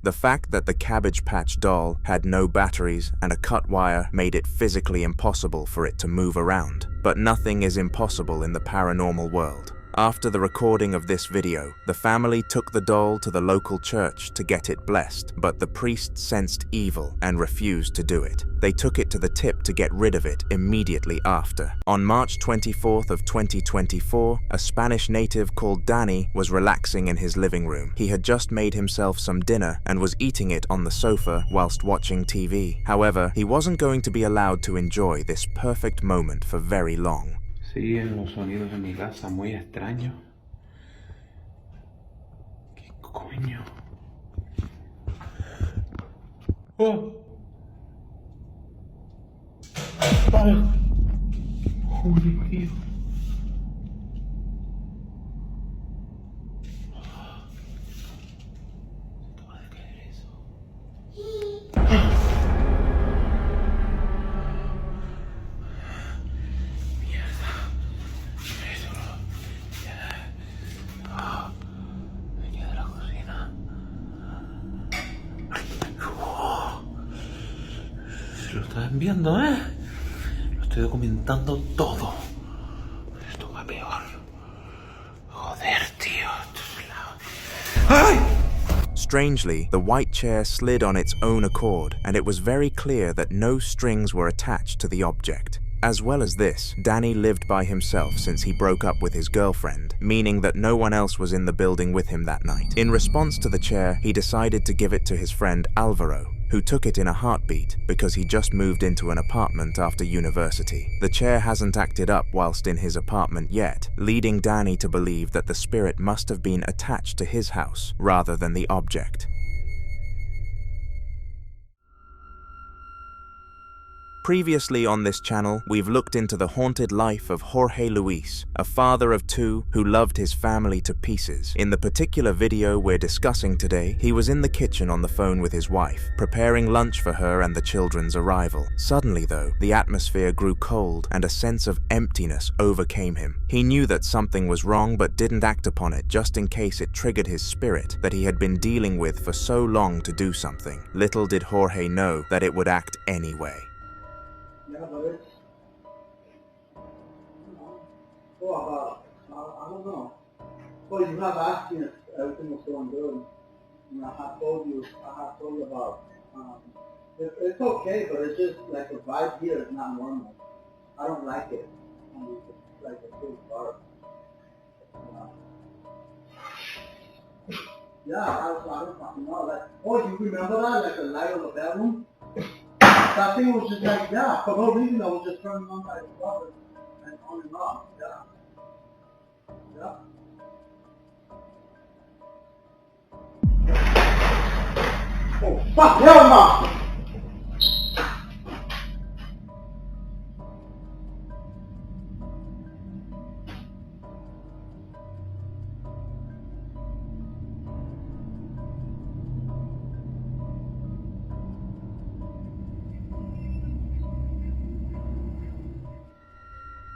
The fact that the Cabbage Patch doll had no batteries and a cut wire made it physically impossible for it to move around. But nothing is impossible in the paranormal world. After the recording of this video, the family took the doll to the local church to get it blessed, but the priest sensed evil and refused to do it. They took it to the tip to get rid of it immediately after. On March 24th of 2024, a Spanish native called Danny was relaxing in his living room. He had just made himself some dinner and was eating it on the sofa whilst watching TV. However, he wasn't going to be allowed to enjoy this perfect moment for very long. Siguen los sonidos en mi casa muy extraños. ¿Qué coño? ¡Oh! ¡Para! ¡Joder, marido! ¿Se puede creer eso? Lo están viendo, ¿eh? Lo estoy documentando todo. Esto va peor. Joder, tío. ¡Ay! Strangely, the white chair slid on its own accord, and it was very clear that no strings were attached to the object. As well as this, Danny lived by himself since he broke up with his girlfriend, meaning that no one else was in the building with him that night. In response to the chair, he decided to give it to his friend Alvaro, who took it in a heartbeat because he just moved into an apartment after university. The chair hasn't acted up whilst in his apartment yet, leading Danny to believe that the spirit must have been attached to his house rather than the object. Previously on this channel, we've looked into the haunted life of Jorge Luis, a father of two who loved his family to pieces. In the particular video we're discussing today, he was in the kitchen on the phone with his wife, preparing lunch for her and the children's arrival. Suddenly though, the atmosphere grew cold and a sense of emptiness overcame him. He knew that something was wrong but didn't act upon it just in case it triggered his spirit that he had been dealing with for so long to do something. Little did Jorge know that it would act anyway. Yeah, but it's, I don't know. Well, you have asked me if everything was going good. And I have told you about, it's okay, but it's just like the vibe here is not normal. I don't like it. It's like a cool dark. Yeah, I don't fucking know. Like, oh, you remember that? Like the light of the bedroom? That thing was just like, yeah, for no reason I was just turning on by itself and on and off, yeah. Oh, fuck, hell no!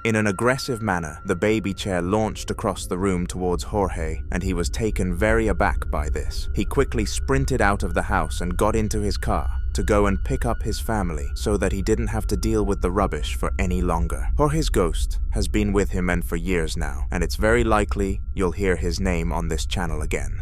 In an aggressive manner, the baby chair launched across the room towards Jorge, and he was taken very aback by this. He quickly sprinted out of the house and got into his car to go and pick up his family so that he didn't have to deal with the rubbish for any longer. Jorge's ghost has been with him and for years now, and it's very likely you'll hear his name on this channel again.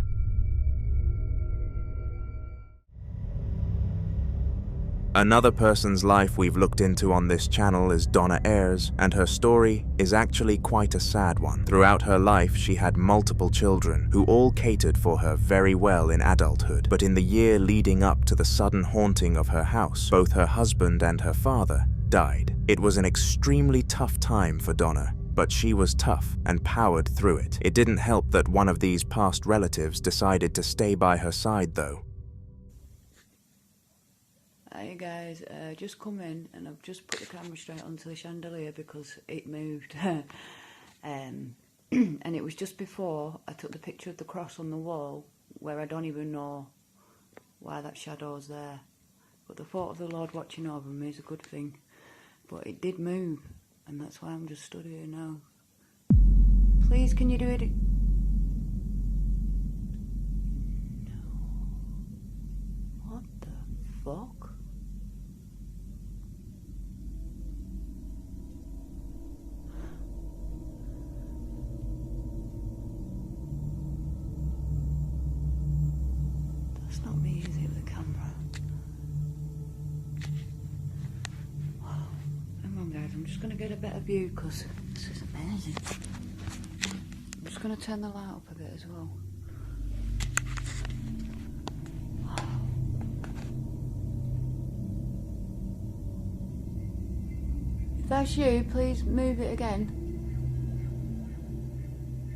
Another person's life we've looked into on this channel is Donna Ayres, and her story is actually quite a sad one. Throughout her life, she had multiple children who all catered for her very well in adulthood, but in the year leading up to the sudden haunting of her house, both her husband and her father died. It was an extremely tough time for Donna, but she was tough and powered through it. It didn't help that one of these past relatives decided to stay by her side though. Hey guys, just come in and I've just put the camera straight onto the chandelier because it moved. And it was just before I took the picture of the cross on the wall where I don't even know why that shadow's there. But the thought of the Lord watching over me is a good thing. But it did move, and that's why I'm just stood here now. Please, can you do it? No. What the fuck? That's not me, is it, the camera? Wow. Hang on, guys, I'm just going to get a better view because this is amazing. I'm just going to turn the light up a bit as well. Wow. If that's you, please move it again.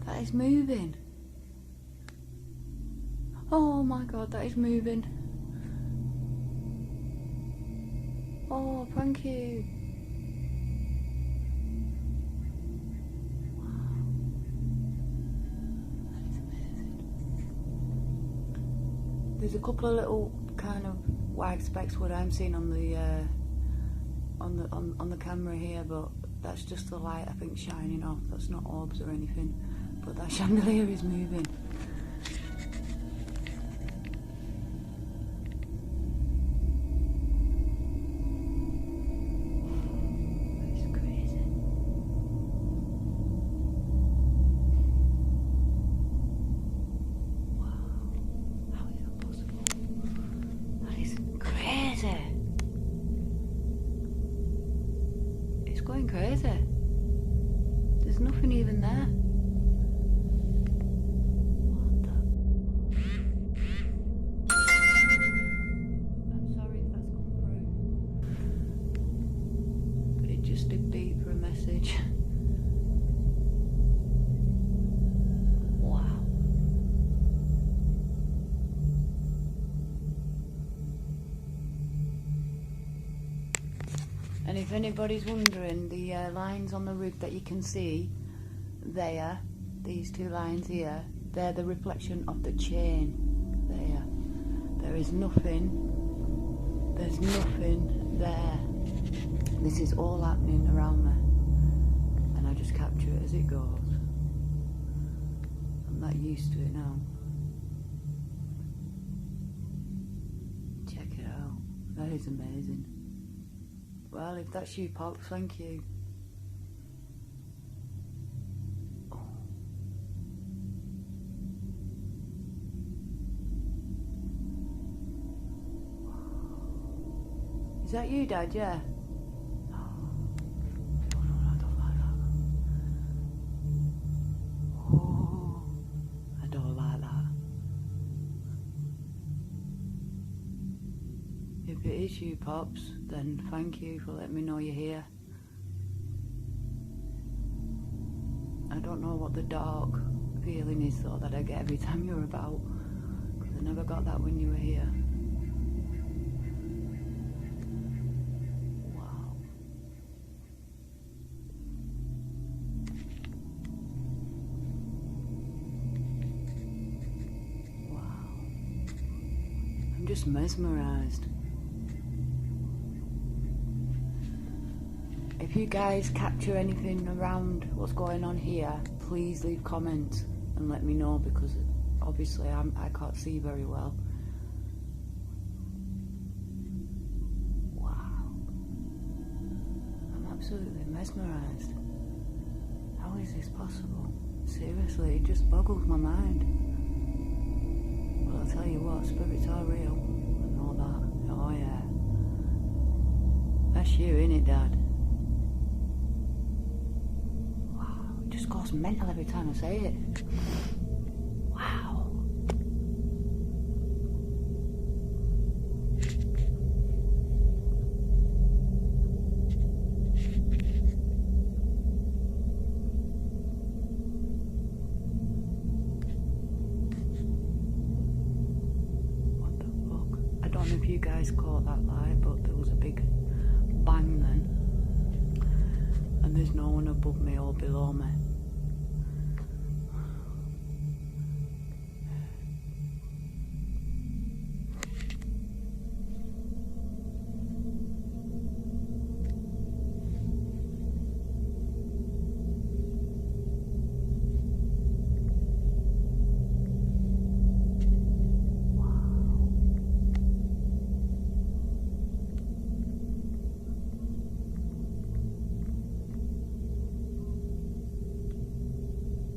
That is moving. Oh my god, that is moving. Oh, thank you. Wow. That is amazing. There's a couple of little kind of white specks what I'm seeing on the camera here, but that's just the light I think shining off. That's not orbs or anything. But that chandelier is moving. It's going crazy. There's nothing even there. What the? I'm sorry if that's come through. But it just did beep for a message. Wow. And if anybody's wondering, the lines on the roof that you can see there, these two lines here, they're the reflection of the chain there. There is nothing, there's nothing there. This is all happening around me. And I just capture it as it goes. I'm not used to it now. Check it out. That is amazing. Well, if that's you, Pops, thank you. Oh. Is that you, Dad? Yeah. Oh, no, I don't like that. Oh, I don't like that. If it is you, Pops, then thank you for letting me know you're here. I don't know what the dark feeling is though that I get every time you're about, because I never got that when you were here. Wow. Wow. I'm just mesmerized. If you guys capture anything around what's going on here, please leave comments and let me know, because obviously I can't see very well. Wow. I'm absolutely mesmerized. How is this possible? Seriously, it just boggles my mind. Well, I'll tell you what, spirits are real. I know that. Oh yeah. That's you, innit, Dad? Wow, it just goes mental every time I say it. Wow. I don't know if you guys caught that light, but there was a big bang then. And there's no one above me or below me.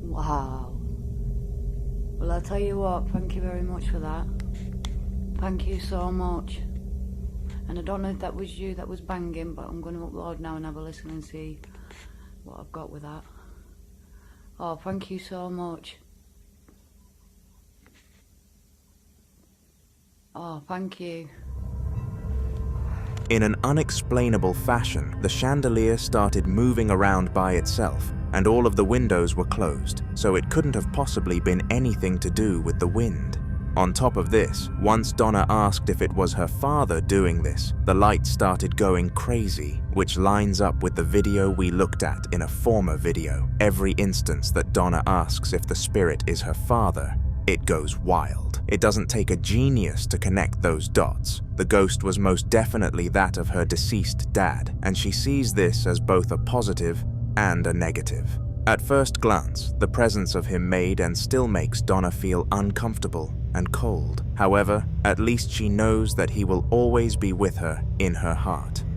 Wow. Well, I'll tell you what, thank you very much for that. Thank you so much. And I don't know if that was you that was banging, but I'm going to upload now and have a listen and see what I've got with that. Oh, thank you so much. Oh, thank you. In an unexplainable fashion, the chandelier started moving around by itself, and all of the windows were closed, so it couldn't have possibly been anything to do with the wind. On top of this, once Donna asked if it was her father doing this, the lights started going crazy, which lines up with the video we looked at in a former video. Every instance that Donna asks if the spirit is her father, it goes wild. It doesn't take a genius to connect those dots. The ghost was most definitely that of her deceased dad, and she sees this as both a positive and a negative. At first glance, the presence of him made and still makes Donna feel uncomfortable and cold. However, at least she knows that he will always be with her in her heart.